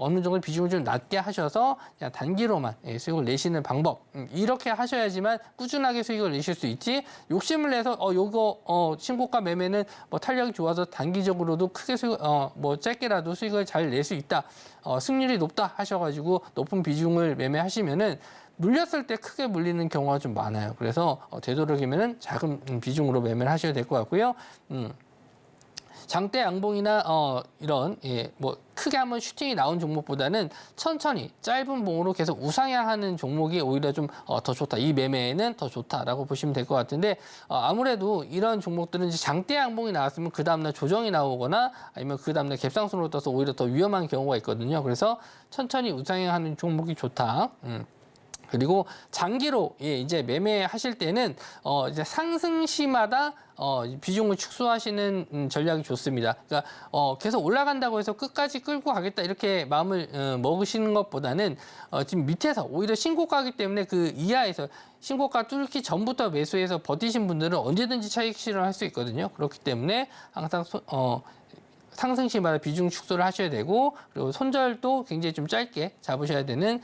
[SPEAKER 3] 어느 정도 비중을 좀 낮게 하셔서 그냥 단기로만 수익을 내시는 방법 이렇게 하셔야지만 꾸준하게 수익을 내실 수 있지 욕심을 내서 요거 신고가 매매는 뭐 탄력이 좋아서 단기적으로도 크게 수익 뭐 짧게라도 수익을 잘 낼 수 있다 승률이 높다 하셔가지고 높은 비중을 매매하시면은 물렸을 때 크게 물리는 경우가 좀 많아요. 그래서 되도록이면은 작은 비중으로 매매를 하셔야 될 것 같고요. 장대 양봉이나 이런 뭐 크게 한번 슈팅이 나온 종목보다는 천천히 짧은 봉으로 계속 우상향하는 종목이 오히려 좀 더 좋다. 이 매매에는 더 좋다라고 보시면 될 것 같은데 아무래도 이런 종목들은 이제 장대 양봉이 나왔으면 그 다음날 조정이 나오거나 아니면 그 다음날 갭상승으로 떠서 오히려 더 위험한 경우가 있거든요. 그래서 천천히 우상향하는 종목이 좋다. 그리고 장기로 이제 매매하실 때는 이제 상승시마다 비중을 축소하시는 전략이 좋습니다. 그러니까 계속 올라간다고 해서 끝까지 끌고 가겠다 이렇게 마음을 먹으시는 것보다는 지금 밑에서 오히려 신고가이기 때문에 그 이하에서 신고가 뚫기 전부터 매수해서 버티신 분들은 언제든지 차익 실현할 수 있거든요. 그렇기 때문에 항상 상승시마다 비중 축소를 하셔야 되고 그리고 손절도 굉장히 좀 짧게 잡으셔야 되는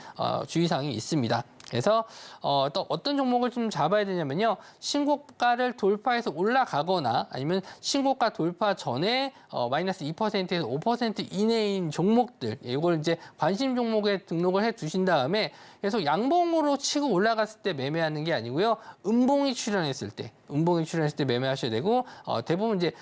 [SPEAKER 3] 주의사항이 있습니다. 그래서 또 어떤 종목을 좀 잡아야 되냐면요. 신고가를 돌파해서 올라가거나 아니면 신고가 돌파 전에 마이너스 2%에서 5% 이내인 종목들 이걸 이제 관심 종목에 등록을 해 두신 다음에 계속 양봉으로 치고 올라갔을 때 매매하는 게 아니고요. 음봉이 출현했을 때 매매하셔야 되고 대부분 이제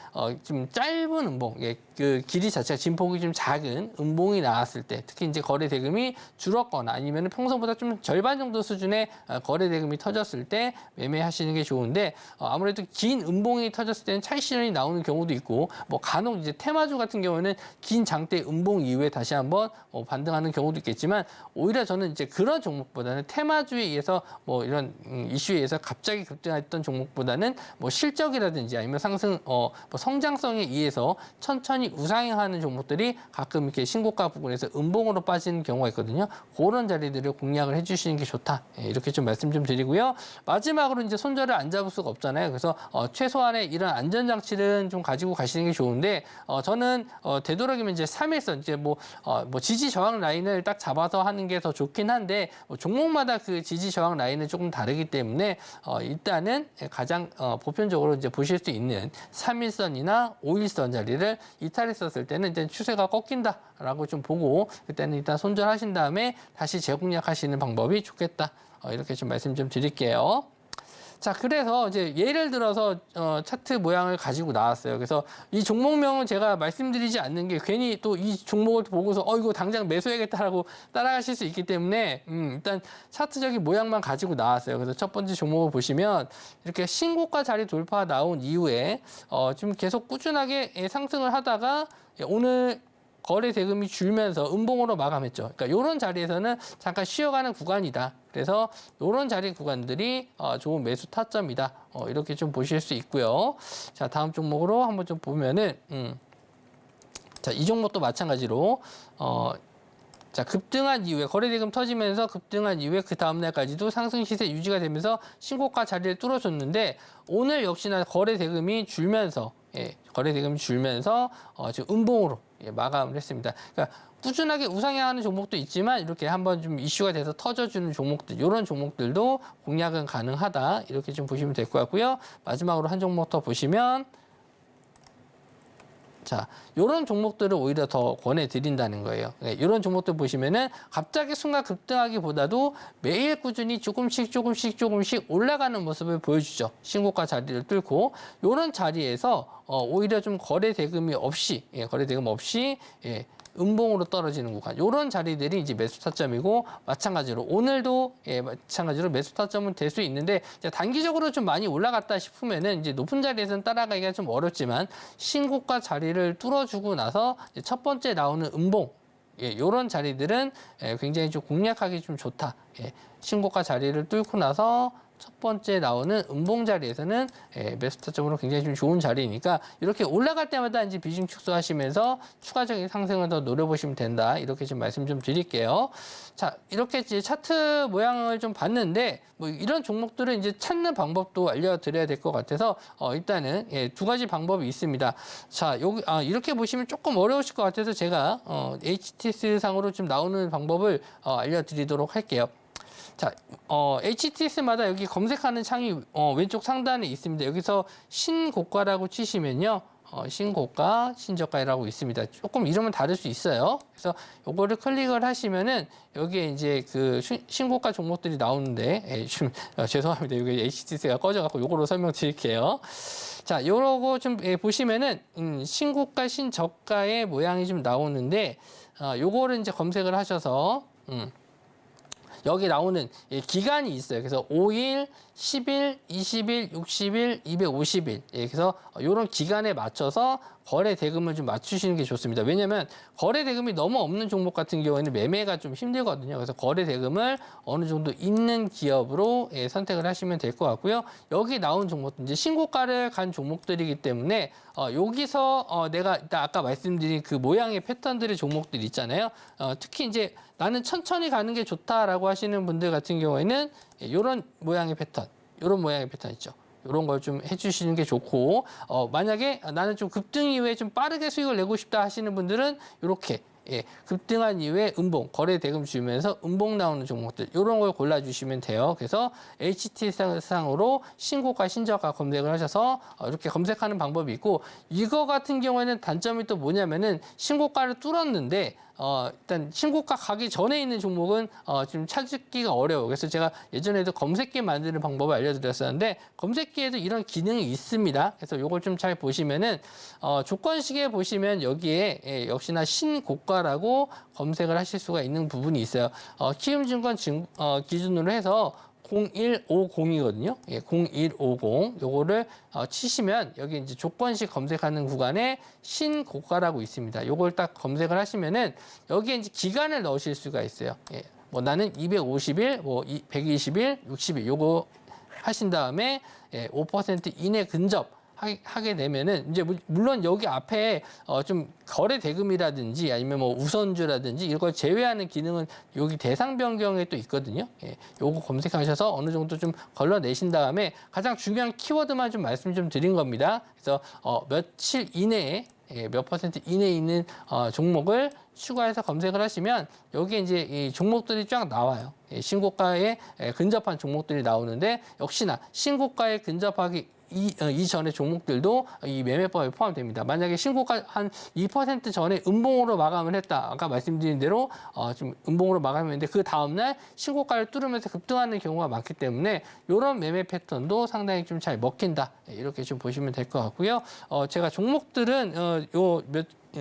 [SPEAKER 3] 좀 짧은 음봉 그 길이 자체가 진폭이 좀 작은 음봉이 나왔을 때 특히 이제 거래 대금이 줄었거나 아니면 평소보다 좀 절반 정도 수준의 거래 대금이 터졌을 때 매매하시는 게 좋은데 아무래도 긴 음봉이 터졌을 때는 차익 실현이 나오는 경우도 있고 뭐 간혹 이제 테마주 같은 경우는 긴 장대 음봉 이후에 다시 한번 반등하는 경우도 있겠지만 오히려 저는 이제 그런 종목보다는 테마주에 의해서 뭐 이런 이슈에 의해서 갑자기 급등했던 종목보다는 뭐 실적이라든지 아니면 상승 뭐 성장성에 의해서 천천히 우상향하는 종목들이 가끔 이렇게 신고가 부근에서 음봉으로 빠지는 경우가 있거든요. 그런 자리들을 공략을 해주시는 게 좋다. 이렇게 좀 말씀 좀 드리고요. 마지막으로 이제 손절을 안 잡을 수가 없잖아요. 그래서 최소한의 이런 안전장치는 좀 가지고 가시는 게 좋은데 저는 되도록이면 이제 3일선 이제 뭐 지지 저항 라인을 딱 잡아서 하는 게 더 좋긴 한데 종목마다 그 지지 저항 라인은 조금 다르기 때문에 일단은 가장 보편적으로 이제 보실 수 있는 3일선이나 5일선 자리를 이탈했었을 때는 이제 추세가 꺾인다라고 좀 보고 그때는 일단 손절하신 다음에 다시 재공략하시는 방법이 좋겠다. 이렇게 좀 말씀 좀 드릴게요. 자, 그래서 이제 예를 들어서 차트 모양을 가지고 나왔어요. 그래서 이 종목명은 제가 말씀드리지 않는 게 괜히 또 이 종목을 보고서 이거 당장 매수해야겠다라고 따라가실 수 있기 때문에 일단 차트적인 모양만 가지고 나왔어요. 그래서 첫 번째 종목을 보시면 이렇게 신고가 자리 돌파 나온 이후에 지금 계속 꾸준하게 상승을 하다가 오늘 거래 대금이 줄면서 음봉으로 마감했죠. 그러니까 이런 자리에서는 잠깐 쉬어가는 구간이다. 그래서 이런 자리 구간들이 좋은 매수 타점이다. 이렇게 좀 보실 수 있고요. 자, 다음 종목으로 한번 좀 보면은 자, 이 종목도 마찬가지로 자, 급등한 이후에 거래 대금 터지면서 급등한 이후에 그 다음 날까지도 상승 시세 유지가 되면서 신고가 자리를 뚫어줬는데 오늘 역시나 거래 대금이 줄면서 지금 음봉으로 마감을 했습니다. 그러니까 꾸준하게 우상향하는 종목도 있지만 이렇게 한번 좀 이슈가 돼서 터져주는 종목들, 이런 종목들도 공략은 가능하다. 이렇게 좀 보시면 될 것 같고요. 마지막으로 한 종목 더 보시면 자, 이런 종목들을 오히려 더 권해드린다는 거예요. 이런 종목들 보시면은 갑자기 순간 급등하기보다도 매일 꾸준히 조금씩 올라가는 모습을 보여주죠. 신고가 자리를 뚫고 이런 자리에서 오히려 좀 거래 대금 없이 음봉으로 떨어지는 구간 이런 자리들이 이제 매수 타점이고 마찬가지로 오늘도 마찬가지로 매수 타점은 될 수 있는데 이제 단기적으로 좀 많이 올라갔다 싶으면은 이제 높은 자리에서는 따라가기가 좀 어렵지만 신고가 자리를 뚫어주고 나서 이제 첫 번째 나오는 음봉 이런 자리들은 굉장히 좀 공략하기 좀 좋다. 신고가 자리를 뚫고 나서 첫 번째 나오는 음봉 자리에서는 매수 타점으로 굉장히 좀 좋은 자리니까 이렇게 올라갈 때마다 이제 비중 축소하시면서 추가적인 상승을 더 노려보시면 된다. 이렇게 좀 말씀 좀 드릴게요. 자, 이렇게 이제 차트 모양을 좀 봤는데 뭐 이런 종목들은 이제 찾는 방법도 알려드려야 될 것 같아서 일단은 두 가지 방법이 있습니다. 자, 여기 이렇게 보시면 조금 어려우실 것 같아서 제가 HTS 상으로 좀 나오는 방법을 알려드리도록 할게요. 자, HTS마다 여기 검색하는 창이 왼쪽 상단에 있습니다. 여기서 신고가라고 치시면요. 신고가, 신저가라고 있습니다. 조금 이름은 다를 수 있어요. 그래서 요거를 클릭을 하시면은 여기에 이제 그 신고가 종목들이 나오는데 죄송합니다. 여기 HTS가 꺼져갖고 요거로 설명드릴게요. 자, 요러고 좀 보시면은 신고가, 신저가의 모양이 좀 나오는데 요거를 이제 검색을 하셔서 여기 나오는 기간이 있어요. 그래서 5일, 10일, 20일, 60일, 250일. 그래서 이런 기간에 맞춰서 거래 대금을 좀 맞추시는 게 좋습니다. 왜냐하면 거래 대금이 너무 없는 종목 같은 경우에는 매매가 좀 힘들거든요. 그래서 거래 대금을 어느 정도 있는 기업으로 선택을 하시면 될 것 같고요. 여기 나온 종목들, 이제 신고가를 간 종목들이기 때문에 여기서 내가 일단 아까 말씀드린 그 모양의 패턴들의 종목들 있잖아요. 특히 이제 나는 천천히 가는 게 좋다라고 하시는 분들 같은 경우에는 이런 모양의 패턴, 이런 모양의 패턴 있죠. 이런 걸 좀 해주시는 게 좋고 만약에 나는 좀 급등 이후에 좀 빠르게 수익을 내고 싶다 하시는 분들은 이렇게 급등한 이후에 음봉, 거래 대금 주면서 음봉 나오는 종목들 이런 걸 골라주시면 돼요. 그래서 HTS상으로 신고가, 신저가 검색을 하셔서 이렇게 검색하는 방법이 있고 이거 같은 경우에는 단점이 또 뭐냐면은 신고가를 뚫었는데 일단 신고가 가기 전에 있는 종목은 좀 찾기가 어려워요. 그래서 제가 예전에도 검색기 만드는 방법을 알려드렸었는데 검색기에도 이런 기능이 있습니다. 그래서 이걸 좀 잘 보시면은 조건식에 보시면 여기에 역시나 신고가라고 검색을 하실 수가 있는 부분이 있어요. 키움증권 기준으로 해서 0150이거든요. 0150. 요거를 치시면 여기 이제 조건식 검색하는 구간에 신고가라고 있습니다. 요걸 딱 검색을 하시면은 여기에 이제 기간을 넣으실 수가 있어요. 뭐 나는 250일, 뭐 120일, 60일 요거 하신 다음에 5% 이내 근접 하게 되면은 이제 물론 여기 앞에 좀 거래 대금이라든지 아니면 뭐 우선주라든지 이걸 제외하는 기능은 여기 대상 변경에 또 있거든요. 요거 검색하셔서 어느 정도 좀 걸러내신 다음에 가장 중요한 키워드만 좀 말씀 좀 드린 겁니다. 그래서 며칠 이내에 몇 퍼센트 이내에 있는 종목을 추가해서 검색을 하시면 여기에 이제 이 종목들이 쫙 나와요. 신고가에 근접한 종목들이 나오는데 역시나 신고가에 근접하기 이전의 종목들도 이 매매법에 포함됩니다. 만약에 신고가 한 2% 전에 음봉으로 마감을 했다. 아까 말씀드린 대로 좀 음봉으로 마감했는데 그 다음날 신고가를 뚫으면서 급등하는 경우가 많기 때문에 이런 매매 패턴도 상당히 좀 잘 먹힌다. 이렇게 좀 보시면 될 것 같고요. 제가 종목들은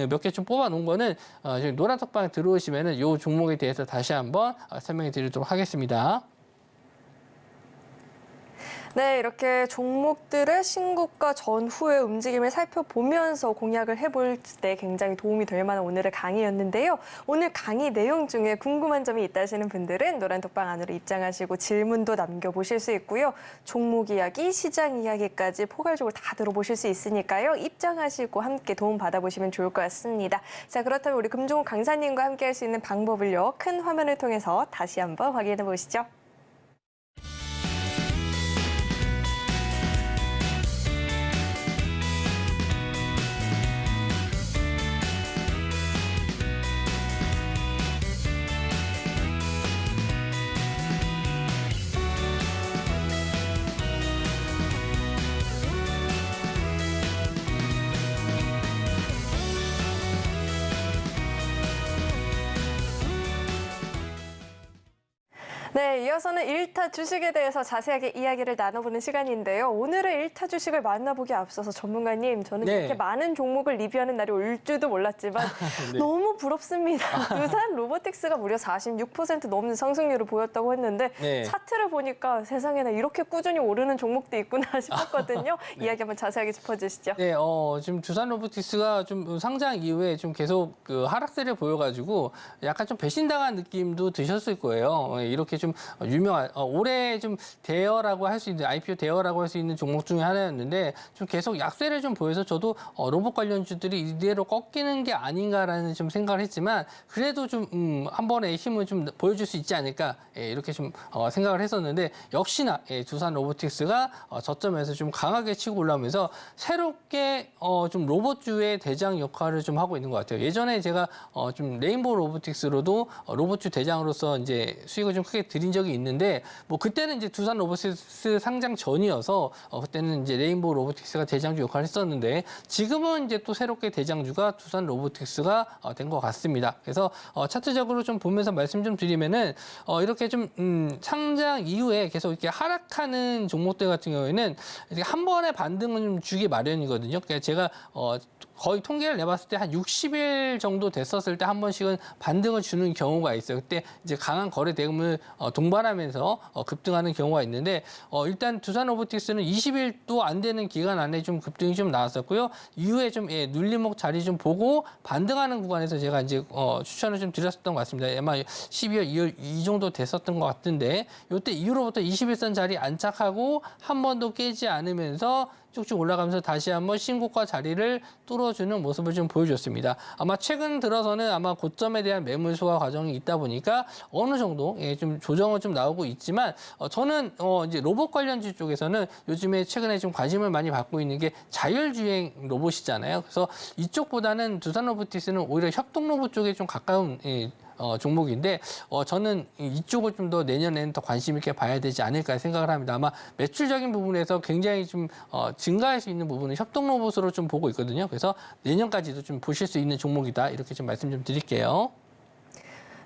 [SPEAKER 3] 몇 개 좀 뽑아놓은 거는 지금 노란톡방에 들어오시면은 이 종목에 대해서 다시 한번 설명해 드리도록 하겠습니다.
[SPEAKER 2] 네, 이렇게 종목들의 신고가 전후의 움직임을 살펴보면서 공략을 해볼 때 굉장히 도움이 될 만한 오늘의 강의였는데요. 오늘 강의 내용 중에 궁금한 점이 있다 하시는 분들은 노란톡방 안으로 입장하시고 질문도 남겨보실 수 있고요. 종목 이야기, 시장 이야기까지 포괄적으로 다 들어보실 수 있으니까요. 입장하시고 함께 도움 받아보시면 좋을 것 같습니다. 자, 그렇다면 우리 금종욱 강사님과 함께 할 수 있는 방법을요. 큰 화면을 통해서 다시 한번 확인해 보시죠. 네, 이어서는 1타 주식에 대해서 자세하게 이야기를 나눠보는 시간인데요. 오늘의 1타 주식을 만나보기에 앞서서 전문가님, 저는
[SPEAKER 3] 네.
[SPEAKER 2] 이렇게 많은 종목을 리뷰하는 날이 올 줄도 몰랐지만
[SPEAKER 3] 네.
[SPEAKER 2] 너무 부럽습니다. 두산 로보틱스가 무려 46% 넘는 상승률을 보였다고 했는데
[SPEAKER 3] 네.
[SPEAKER 2] 차트를 보니까 세상에나 이렇게 꾸준히 오르는 종목도 있구나 싶었거든요.
[SPEAKER 3] 네.
[SPEAKER 2] 이야기 한번 자세하게 짚어주시죠.
[SPEAKER 3] 네, 지금 두산 로보틱스가 좀 상장 이후에 좀 계속 그 하락세를 보여가지고 약간 좀 배신당한 느낌도 드셨을 거예요. 이렇게 좀 유명한 올해 좀 대여라고 할 수 있는 IPO 대여라고 할 수 있는 종목 중에 하나였는데 좀 계속 약세를 좀 보여서 저도 로봇 관련주들이 이대로 꺾이는 게 아닌가라는 좀 생각을 했지만 그래도 좀 한 번의 힘을 좀 보여줄 수 있지 않을까 이렇게 좀 생각을 했었는데 역시나 두산 로보틱스가 저점에서 좀 강하게 치고 올라오면서 새롭게 좀 로봇주의 대장 역할을 좀 하고 있는 것 같아요. 예전에 제가 좀 레인보우 로보틱스로도 로봇주 대장으로서 이제 수익을 좀 크게 드린 적이 있는데 뭐 그때는 이제 두산 로보틱스 상장 전이어서 그때는 이제 레인보우 로보틱스가 대장주 역할을 했었는데 지금은 이제 또 새롭게 대장주가 두산 로보틱스가 된 것 같습니다. 그래서 차트적으로 좀 보면서 말씀 좀 드리면은 이렇게 좀 상장 이후에 계속 이렇게 하락하는 종목들 같은 경우에는 이렇게 한 번에 반등은 좀 주기 마련이거든요. 그러니까 제가 거의 통계를 내봤을 때 한 60일 정도 됐었을 때 한 번씩은 반등을 주는 경우가 있어요. 그때 이제 강한 거래 대금을 동반하면서 급등하는 경우가 있는데 일단 두산 로보틱스는 20일도 안 되는 기간 안에 좀 급등이 좀 나왔었고요. 이후에 좀 눌림목 자리 좀 보고 반등하는 구간에서 제가 이제 추천을 좀 드렸었던 것 같습니다. 아마 12월, 2월 이 정도 됐었던 것 같은데 이때 이후로부터 21선 자리 안착하고 한 번도 깨지 않으면서 쭉쭉 올라가면서 다시 한번 신고가 자리를 뚫어주는 모습을 좀 보여줬습니다. 아마 최근 들어서는 아마 고점에 대한 매물 소화 과정이 있다 보니까 어느 정도 좀 조정은 좀 나오고 있지만 저는 이제 로봇 관련주 쪽에서는 요즘에 최근에 좀 관심을 많이 받고 있는 게 자율주행 로봇이잖아요. 그래서 이쪽보다는 두산 로보틱스는 오히려 협동 로봇 쪽에 좀 가까운 종목인데 저는 이쪽을 좀 더 내년에는 더 관심 있게 봐야 되지 않을까 생각을 합니다. 아마 매출적인 부분에서 굉장히 좀 증가할 수 있는 부분은 협동 로봇으로 좀 보고 있거든요. 그래서 내년까지도 좀 보실 수 있는 종목이다. 이렇게 좀 말씀 좀 드릴게요.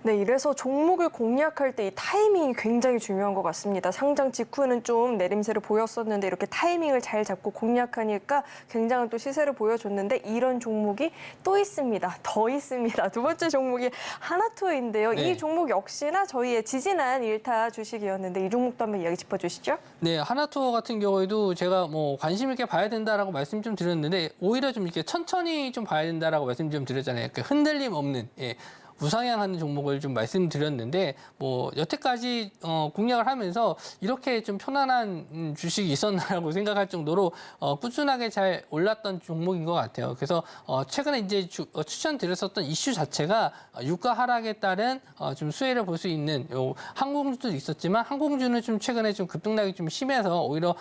[SPEAKER 2] 네, 이래서 종목을 공략할 때 이 타이밍이 굉장히 중요한 것 같습니다. 상장 직후는 좀 내림세를 보였었는데 이렇게 타이밍을 잘 잡고 공략하니까 굉장한 또 시세를 보여줬는데 이런 종목이 또 있습니다. 더 있습니다. 두 번째 종목이 하나투어인데요.
[SPEAKER 3] 네.
[SPEAKER 2] 이 종목 역시나 저희의 지지난 1타 주식이었는데 이 종목도 한번 이야기 짚어주시죠.
[SPEAKER 3] 네, 하나투어 같은 경우에도 제가 뭐 관심 있게 봐야 된다라고 말씀 좀 드렸는데 오히려 좀 이렇게 천천히 좀 봐야 된다라고 말씀 좀 드렸잖아요. 그 흔들림 없는 우상향하는 종목을 좀 말씀드렸는데 뭐 여태까지 공략을 하면서 이렇게 좀 편안한 주식이 있었나라고 생각할 정도로 꾸준하게 잘 올랐던 종목인 것 같아요. 그래서 최근에 이제 추천드렸었던 이슈 자체가 유가 하락에 따른 좀 수혜를 볼 수 있는 항공주도 있었지만 항공주는 좀 최근에 좀 급등락이 좀 심해서 오히려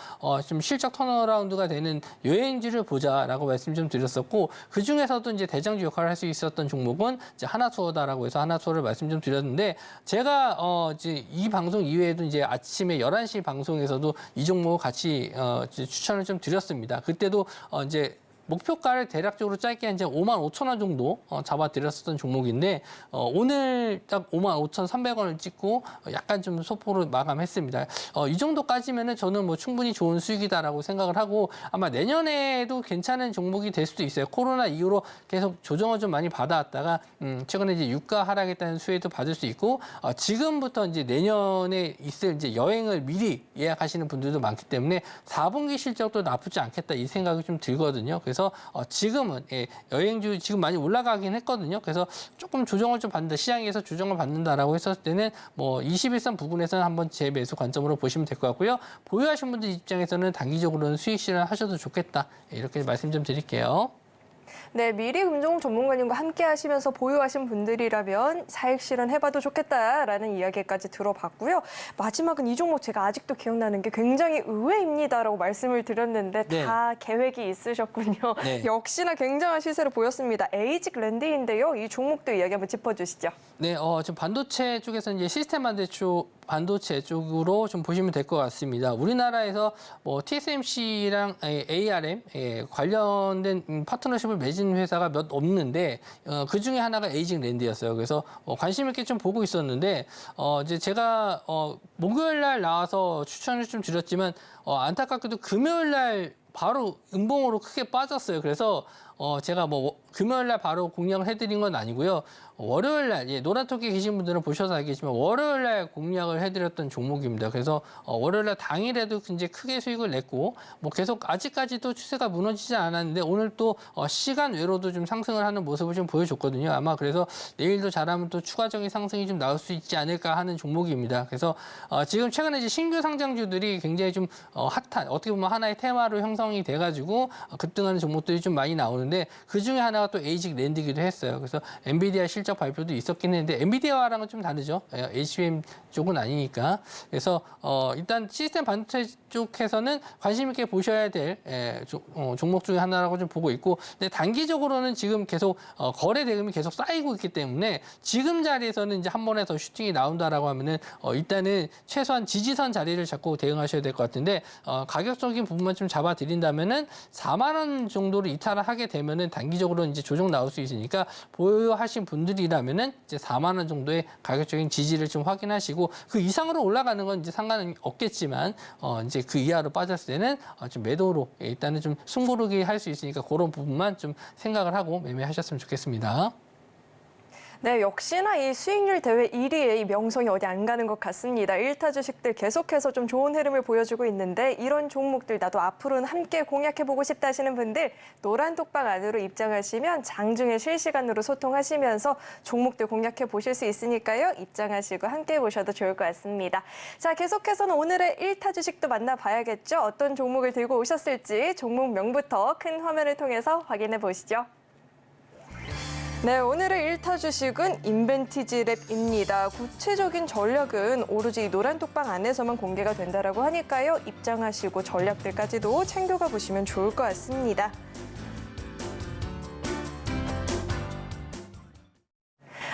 [SPEAKER 3] 좀 실적 턴어라운드가 되는 여행주를 보자라고 말씀 좀 드렸었고 그 중에서도 이제 대장주 역할을 할 수 있었던 종목은 이제 하나투어다. 라고 해서 하나투어를 말씀 좀 드렸는데 제가 이제 이 방송 이외에도 이제 아침에 11시 방송에서도 이 종목 같이 추천을 좀 드렸습니다. 그때도 이제 목표가를 대략적으로 짧게 이제 55,000원 정도 잡아드렸었던 종목인데 오늘 딱 55,300원을 찍고 약간 좀 소포로 마감했습니다. 이 정도까지면은 저는 뭐 충분히 좋은 수익이다라고 생각을 하고 아마 내년에도 괜찮은 종목이 될 수도 있어요. 코로나 이후로 계속 조정을 좀 많이 받아왔다가 최근에 이제 유가 하락에 따른 수혜도 받을 수 있고 지금부터 이제 내년에 있을 이제 여행을 미리 예약하시는 분들도 많기 때문에 4분기 실적도 나쁘지 않겠다 이 생각이 좀 들거든요. 그래서 지금은 여행주 지금 많이 올라가긴 했거든요. 그래서 조금 조정을 좀 받는다. 시장에서 조정을 받는다라고 했었을 때는 뭐 21선 부근에서는 한번 재매수 관점으로 보시면 될 것 같고요. 보유하신 분들 입장에서는 단기적으로는 수익 실현하셔도 좋겠다. 이렇게 말씀 좀 드릴게요.
[SPEAKER 2] 네, 미리 금종 전문가님과 함께 하시면서 보유하신 분들이라면 사익 실현해봐도 좋겠다라는 이야기까지 들어봤고요. 마지막은 이 종목 제가 아직도 기억나는 게 굉장히 의외입니다라고 말씀을 드렸는데
[SPEAKER 3] 네.
[SPEAKER 2] 다 계획이 있으셨군요.
[SPEAKER 3] 네.
[SPEAKER 2] 역시나 굉장한 시세를 보였습니다. 에이직 랜드인데요. 이 종목도 이야기 한번 짚어주시죠.
[SPEAKER 3] 네, 지금 반도체 쪽에서 이제 시스템 반도체 쪽으로 좀 보시면 될 것 같습니다. 우리나라에서 뭐 TSMC랑 ARM 관련된 파트너십을 맺은 회사가 몇 없는데 그 중에 하나가 에이징 랜드였어요. 그래서 관심 있게 좀 보고 있었는데 이제 제가 목요일 날 나와서 추천을 좀 드렸지만 안타깝게도 금요일 날 바로 음봉으로 크게 빠졌어요. 그래서 제가 뭐 금요일 날 바로 공략을 해드린 건 아니고요. 월요일 날, 노란토끼 계신 분들은 보셔서 알겠지만 월요일 날 공략을 해드렸던 종목입니다. 그래서 월요일 날 당일에도 이제 크게 수익을 냈고 뭐 계속 아직까지도 추세가 무너지지 않았는데 오늘 또 시간 외로도 좀 상승을 하는 모습을 좀 보여줬거든요. 아마 그래서 내일도 잘하면 또 추가적인 상승이 좀 나올 수 있지 않을까 하는 종목입니다. 그래서 지금 최근에 이제 신규 상장주들이 굉장히 좀 핫한, 어떻게 보면 하나의 테마로 형성이 돼가지고 급등하는 종목들이 좀 많이 나오는데 그 중에 하나가 또 에이직 랜드기도 했어요. 그래서 엔비디아 실적 발표도 있었긴 했는데 엔비디아랑은 좀 다르죠. HBM 쪽은 아니니까. 그래서 일단 시스템 반도체 쪽에서는 관심 있게 보셔야 될 종목 중에 하나라고 좀 보고 있고, 근데 단기적으로는 지금 계속 거래 대금이 계속 쌓이고 있기 때문에 지금 자리에서는 이제 한 번에 더 슈팅이 나온다라고 하면은 일단은 최소한 지지선 자리를 잡고 대응하셔야 될 것 같은데 가격적인 부분만 좀 잡아드린다면은 4만 원 정도로 이탈을 하게 되면은 단기적으로 이제 조정 나올 수 있으니까 보유하신 분들이라면은 이제 4만 원 정도의 가격적인 지지를 좀 확인하시고 그 이상으로 올라가는 건 이제 상관은 없겠지만 이제 그 이하로 빠졌을 때는 좀 매도로 일단은 좀 숨고르기 할 수 있으니까 그런 부분만 좀 생각을 하고 매매하셨으면 좋겠습니다.
[SPEAKER 2] 네, 역시나 이 수익률 대회 1위의 이 명성이 어디 안 가는 것 같습니다. 1타 주식들 계속해서 좀 좋은 흐름을 보여주고 있는데 이런 종목들 나도 앞으로는 함께 공략해보고 싶다 하시는 분들 노란 톡방 안으로 입장하시면 장중에 실시간으로 소통하시면서 종목들 공략해 보실 수 있으니까요. 입장하시고 함께 보셔도 좋을 것 같습니다. 자, 계속해서는 오늘의 1타 주식도 만나봐야겠죠. 어떤 종목을 들고 오셨을지 종목명부터 큰 화면을 통해서 확인해 보시죠. 네, 오늘의 1타 주식은 인벤티지랩입니다. 구체적인 전략은 오로지 노란 톡방 안에서만 공개가 된다고 하니까요. 입장하시고 전략들까지도 챙겨가 보시면 좋을 것 같습니다.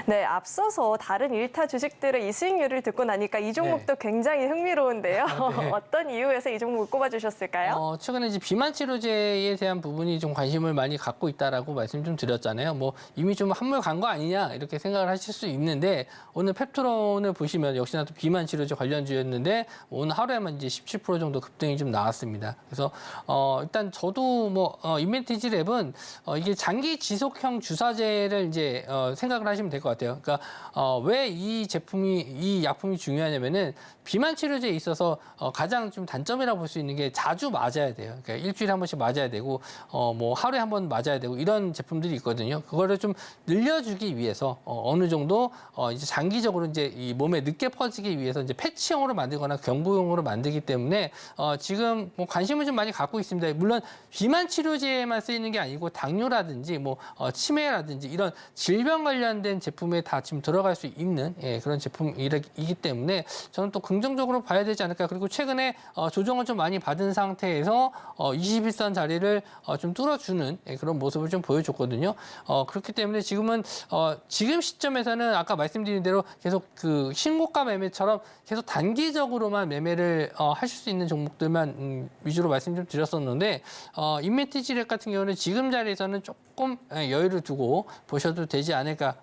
[SPEAKER 2] 네, 앞서서 다른 1타 주식들의 이 수익률을 듣고 나니까 이 종목도 굉장히 흥미로운데요.
[SPEAKER 3] 네.
[SPEAKER 2] 어떤 이유에서 이 종목을 꼽아주셨을까요?
[SPEAKER 3] 최근에 이제 비만 치료제에 대한 부분이 좀 관심을 많이 갖고 있다라고 말씀 좀 드렸잖아요. 뭐 이미 좀 한물 간 거 아니냐 이렇게 생각을 하실 수 있는데 오늘 펩트론을 보시면 역시나 또 비만 치료제 관련주였는데 오늘 하루에만 이제 17% 정도 급등이 좀 나왔습니다. 그래서 일단 저도 뭐 인벤티지랩은 이게 장기 지속형 주사제를 이제 생각을 하시면 될 것 같아요. 그러니까 왜 이 약품이 중요하냐면은 비만 치료제에 있어서 가장 좀 단점이라고 볼 수 있는 게 자주 맞아야 돼요. 그러니까 일주일에 한 번씩 맞아야 되고 뭐 하루에 한 번 맞아야 되고 이런 제품들이 있거든요. 그거를 좀 늘려주기 위해서 어느 정도 이제 장기적으로 이제 이 몸에 늦게 퍼지기 위해서 이제 패치형으로 만들거나 경부용으로 만들기 때문에 지금 뭐 관심을 좀 많이 갖고 있습니다. 물론 비만 치료제에만 쓰이는 게 아니고 당뇨라든지 뭐 치매라든지 이런 질병 관련된 제품에 다 지금 들어갈 수 있는 그런 제품이기 때문에 저는 또 긍정적으로 봐야 되지 않을까. 그리고 최근에 조정을 좀 많이 받은 상태에서 21선 자리를 좀 뚫어주는 그런 모습을 좀 보여줬거든요. 그렇기 때문에 지금은 지금 시점에서는 아까 말씀드린 대로 계속 그 신고가 매매처럼 계속 단기적으로만 매매를 하실 수 있는 종목들만 위주로 말씀 좀 드렸었는데 인벤티지랩 같은 경우는 지금 자리에서는 조금 여유를 두고 보셔도 되지 않을까.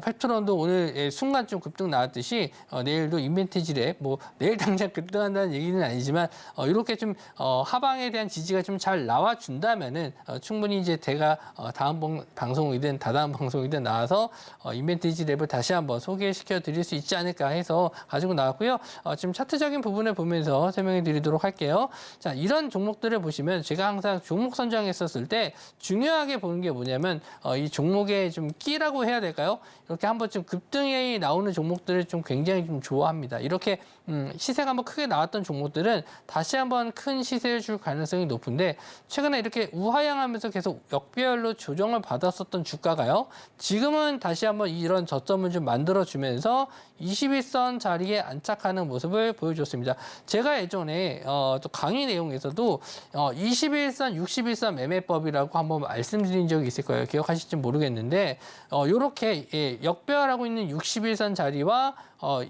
[SPEAKER 3] 펩트론도 오늘 순간 좀 급등 나왔듯이 내일도 인벤티지랩 뭐 내일 당장 급등한다는 얘기는 아니지만 이렇게 좀 하방에 대한 지지가 좀 잘 나와준다면은 충분히 이제 제가 다음 방송이든 다다음 방송이든 나와서 인벤티지랩을 다시 한번 소개시켜 드릴 수 있지 않을까 해서 가지고 나왔고요. 지금 차트적인 부분을 보면서 설명해 드리도록 할게요. 자, 이런 종목들을 보시면 제가 항상 종목 선정했었을 때 중요하게 보는 게 뭐냐면 이 종목의 좀 끼라고 해야 될까요? 이렇게 한번 좀 급등이 나오는 종목들을 좀 굉장히 좀 좋아합니다. 이렇게 시세가 한번 크게 나왔던 종목들은 다시 한번 큰 시세를 줄 가능성이 높은데 최근에 이렇게 우하향하면서 계속 역배열로 조정을 받았었던 주가가요. 지금은 다시 한번 이런 저점을 좀 만들어주면서 21선 자리에 안착하는 모습을 보여줬습니다. 제가 예전에 또 강의 내용에서도 21선, 61선 매매법이라고 한번 말씀드린 적이 있을 거예요. 기억하실지 모르겠는데 이렇게 역배열하고 있는 61선 자리와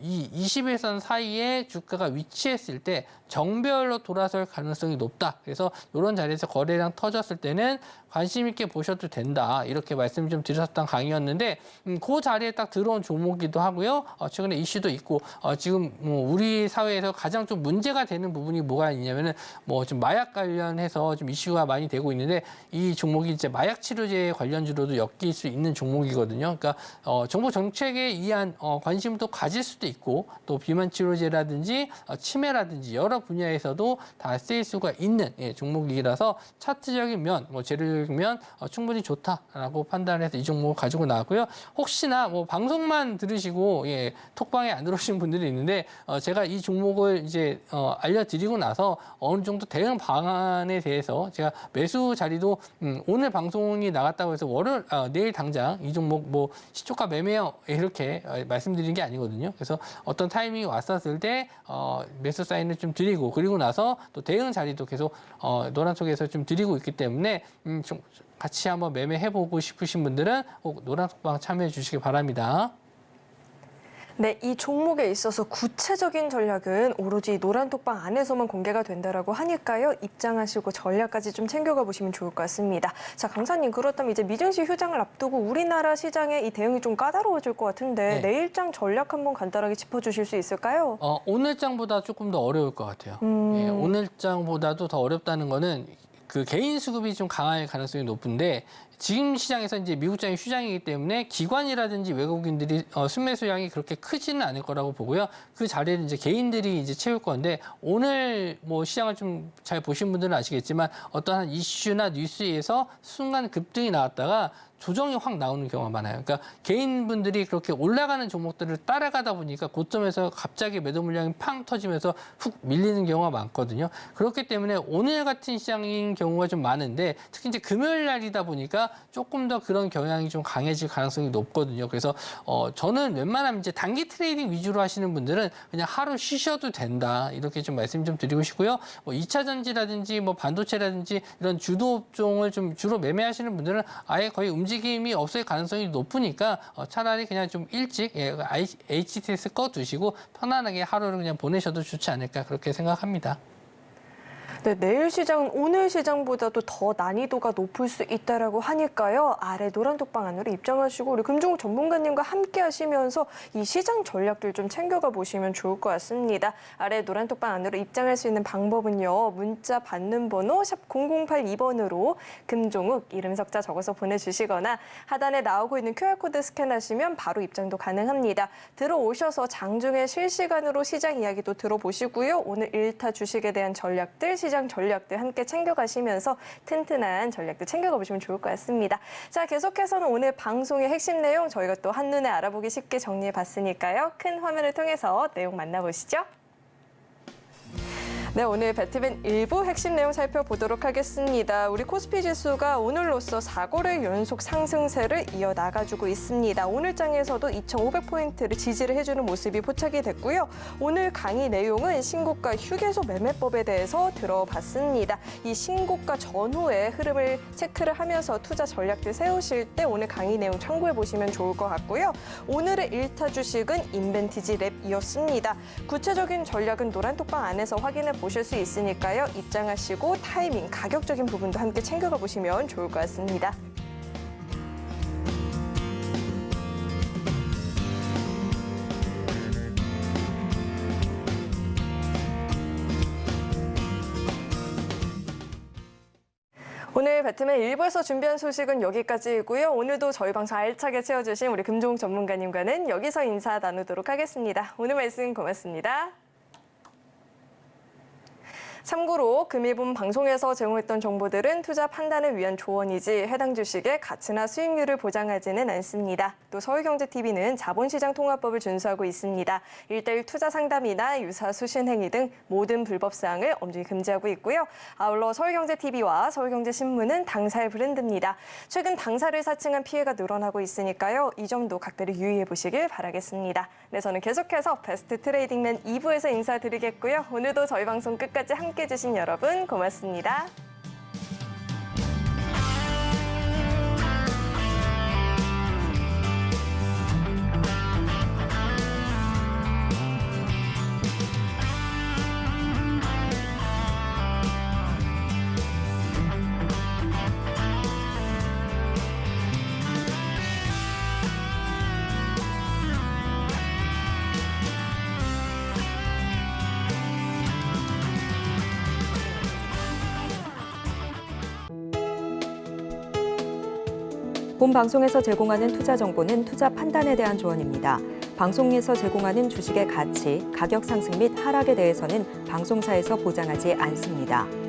[SPEAKER 3] 이 21선 사이에 주가가 위치했을 때 정배열로 돌아설 가능성이 높다. 그래서 이런 자리에서 거래량 터졌을 때는 관심 있게 보셔도 된다. 이렇게 말씀 좀 드렸던 강의였는데 그 자리에 딱 들어온 종목이기도 하고요. 최근에 이슈도 있고 지금 우리 사회에서 가장 좀 문제가 되는 부분이 뭐가 있냐면은 뭐 좀 마약 관련해서 좀 이슈가 많이 되고 있는데 이 종목이 이제 마약 치료제 관련주로도 엮일 수 있는 종목이거든요. 그러니까 정부 정책에 의한 관심도 가질 수도 있고 또 비만 치료제라든지 치매라든지 여러 분야에서도 다 쓰일 수가 있는 종목이라서 차트적인 면, 재료적인 면 충분히 좋다라고 판단해서 이 종목을 가지고 나왔고요. 혹시나 뭐 방송만 들으시고 톡방에 안 들어오신 분들이 있는데 제가 이 종목을 이제 알려드리고 나서 어느 정도 대응 방안에 대해서 제가 매수 자리도 오늘 방송이 나갔다고 해서 내일 당장 이 종목 뭐 시초가 매매요 이렇게 말씀드린 게 아니거든요. 그래서 어떤 타이밍이 왔었을 때 매수 사인을 좀 드리고 그리고 나서 또 대응 자리도 계속 노란톡에서 좀 드리고 있기 때문에 좀 같이 한번 매매해보고 싶으신 분들은 꼭 노란톡방 참여해 주시기 바랍니다.
[SPEAKER 2] 네, 이 종목에 있어서 구체적인 전략은 오로지 노란톡방 안에서만 공개가 된다라고 하니까요. 입장하시고 전략까지 좀 챙겨가 보시면 좋을 것 같습니다. 자, 강사님, 그렇다면 이제 미증시 휴장을 앞두고 우리나라 시장의 이 대응이 좀 까다로워질 것 같은데 내일장 전략 한번 간단하게 짚어주실 수 있을까요?
[SPEAKER 3] 오늘장보다 조금 더 어려울 것 같아요. 오늘장보다도 더 어렵다는 거는 그 개인 수급이 좀 강할 가능성이 높은데 지금 시장에서 이제 미국장이 휴장이기 때문에 기관이라든지 외국인들이 순매수량이 그렇게 크지는 않을 거라고 보고요. 그 자리를 이제 개인들이 이제 채울 건데 오늘 뭐 시장을 좀 잘 보신 분들은 아시겠지만 어떠한 이슈나 뉴스에서 순간 급등이 나왔다가 조정이 확 나오는 경우가 많아요. 그러니까 개인분들이 그렇게 올라가는 종목들을 따라가다 보니까 고점에서 갑자기 매도 물량이 팡 터지면서 훅 밀리는 경우가 많거든요. 그렇기 때문에 오늘 같은 시장인 경우가 좀 많은데 특히 이제 금요일 날이다 보니까 조금 더 그런 경향이 좀 강해질 가능성이 높거든요. 그래서 저는 웬만하면 이제 단기 트레이딩 위주로 하시는 분들은 그냥 하루 쉬셔도 된다. 이렇게 좀 말씀 좀 드리고 싶고요. 뭐 2차 전지라든지 뭐 반도체라든지 이런 주도 업종을 좀 주로 매매하시는 분들은 아예 거의 움직임이 없을 가능성이 높으니까 차라리 그냥 좀 일찍 HTS 꺼두시고 편안하게 하루를 그냥 보내셔도 좋지 않을까 그렇게 생각합니다.
[SPEAKER 2] 네, 내일 시장은 오늘 시장보다도 더 난이도가 높을 수 있다라고 하니까요. 아래 노란톡방 안으로 입장하시고 우리 금종욱 전문가님과 함께 하시면서 이 시장 전략들 좀 챙겨가 보시면 좋을 것 같습니다. 아래 노란톡방 안으로 입장할 수 있는 방법은요. 문자 받는 번호 샵 0082번으로 금종욱 이름 석자 적어서 보내주시거나 하단에 나오고 있는 QR코드 스캔하시면 바로 입장도 가능합니다. 들어오셔서 장중에 실시간으로 시장 이야기도 들어보시고요. 오늘 1타 주식에 대한 전략들, 시장 전략들 함께 챙겨가시면서 튼튼한 전략들 챙겨가 보시면 좋을 것 같습니다. 자, 계속해서는 오늘 방송의 핵심 내용 저희가 또 한눈에 알아보기 쉽게 정리해 봤으니까요. 큰 화면을 통해서 내용 만나보시죠. 네, 오늘 배트맨 일부 핵심 내용 살펴보도록 하겠습니다. 우리 코스피 지수가 오늘로써 4거래 연속 상승세를 이어나가주고 있습니다. 오늘 장에서도 2,500포인트를 지지를 해주는 모습이 포착이 됐고요. 오늘 강의 내용은 신고가 휴게소 매매법에 대해서 들어봤습니다. 이 신고가 전후의 흐름을 체크를 하면서 투자 전략들 세우실 때 오늘 강의 내용 참고해 보시면 좋을 것 같고요. 오늘의 1타 주식은 인벤티지 랩이었습니다. 구체적인 전략은 노란톡방 안에서 확인해 보실 수 있으니까요. 입장하시고 타이밍, 가격적인 부분도 함께 챙겨가 보시면 좋을 것 같습니다. 오늘 배트맨 1부에서 준비한 소식은 여기까지이고요. 오늘도 저희 방송 알차게 채워주신 우리 금종욱 전문가님과는 여기서 인사 나누도록 하겠습니다. 오늘 말씀 고맙습니다. 참고로 금일분 방송에서 제공했던 정보들은 투자 판단을 위한 조언이지 해당 주식의 가치나 수익률을 보장하지는 않습니다. 또 서울경제TV는 자본시장 통합법을 준수하고 있습니다. 1:1 투자 상담이나 유사 수신 행위 등 모든 불법 사항을 엄중히 금지하고 있고요. 아울러 서울경제TV와 서울경제신문은 당사의 브랜드입니다. 최근 당사를 사칭한 피해가 늘어나고 있으니까요. 이 점도 각별히 유의해 보시길 바라겠습니다. 네, 저는 계속해서 베스트 트레이딩맨 2부에서 인사드리겠고요. 오늘도 저희 방송 끝까지 함께해 주신 여러분 고맙습니다.
[SPEAKER 1] 본 방송에서 제공하는 투자 정보는 투자 판단에 대한 조언입니다. 방송에서 제공하는 주식의 가치, 가격 상승 및 하락에 대해서는 방송사에서 보장하지 않습니다.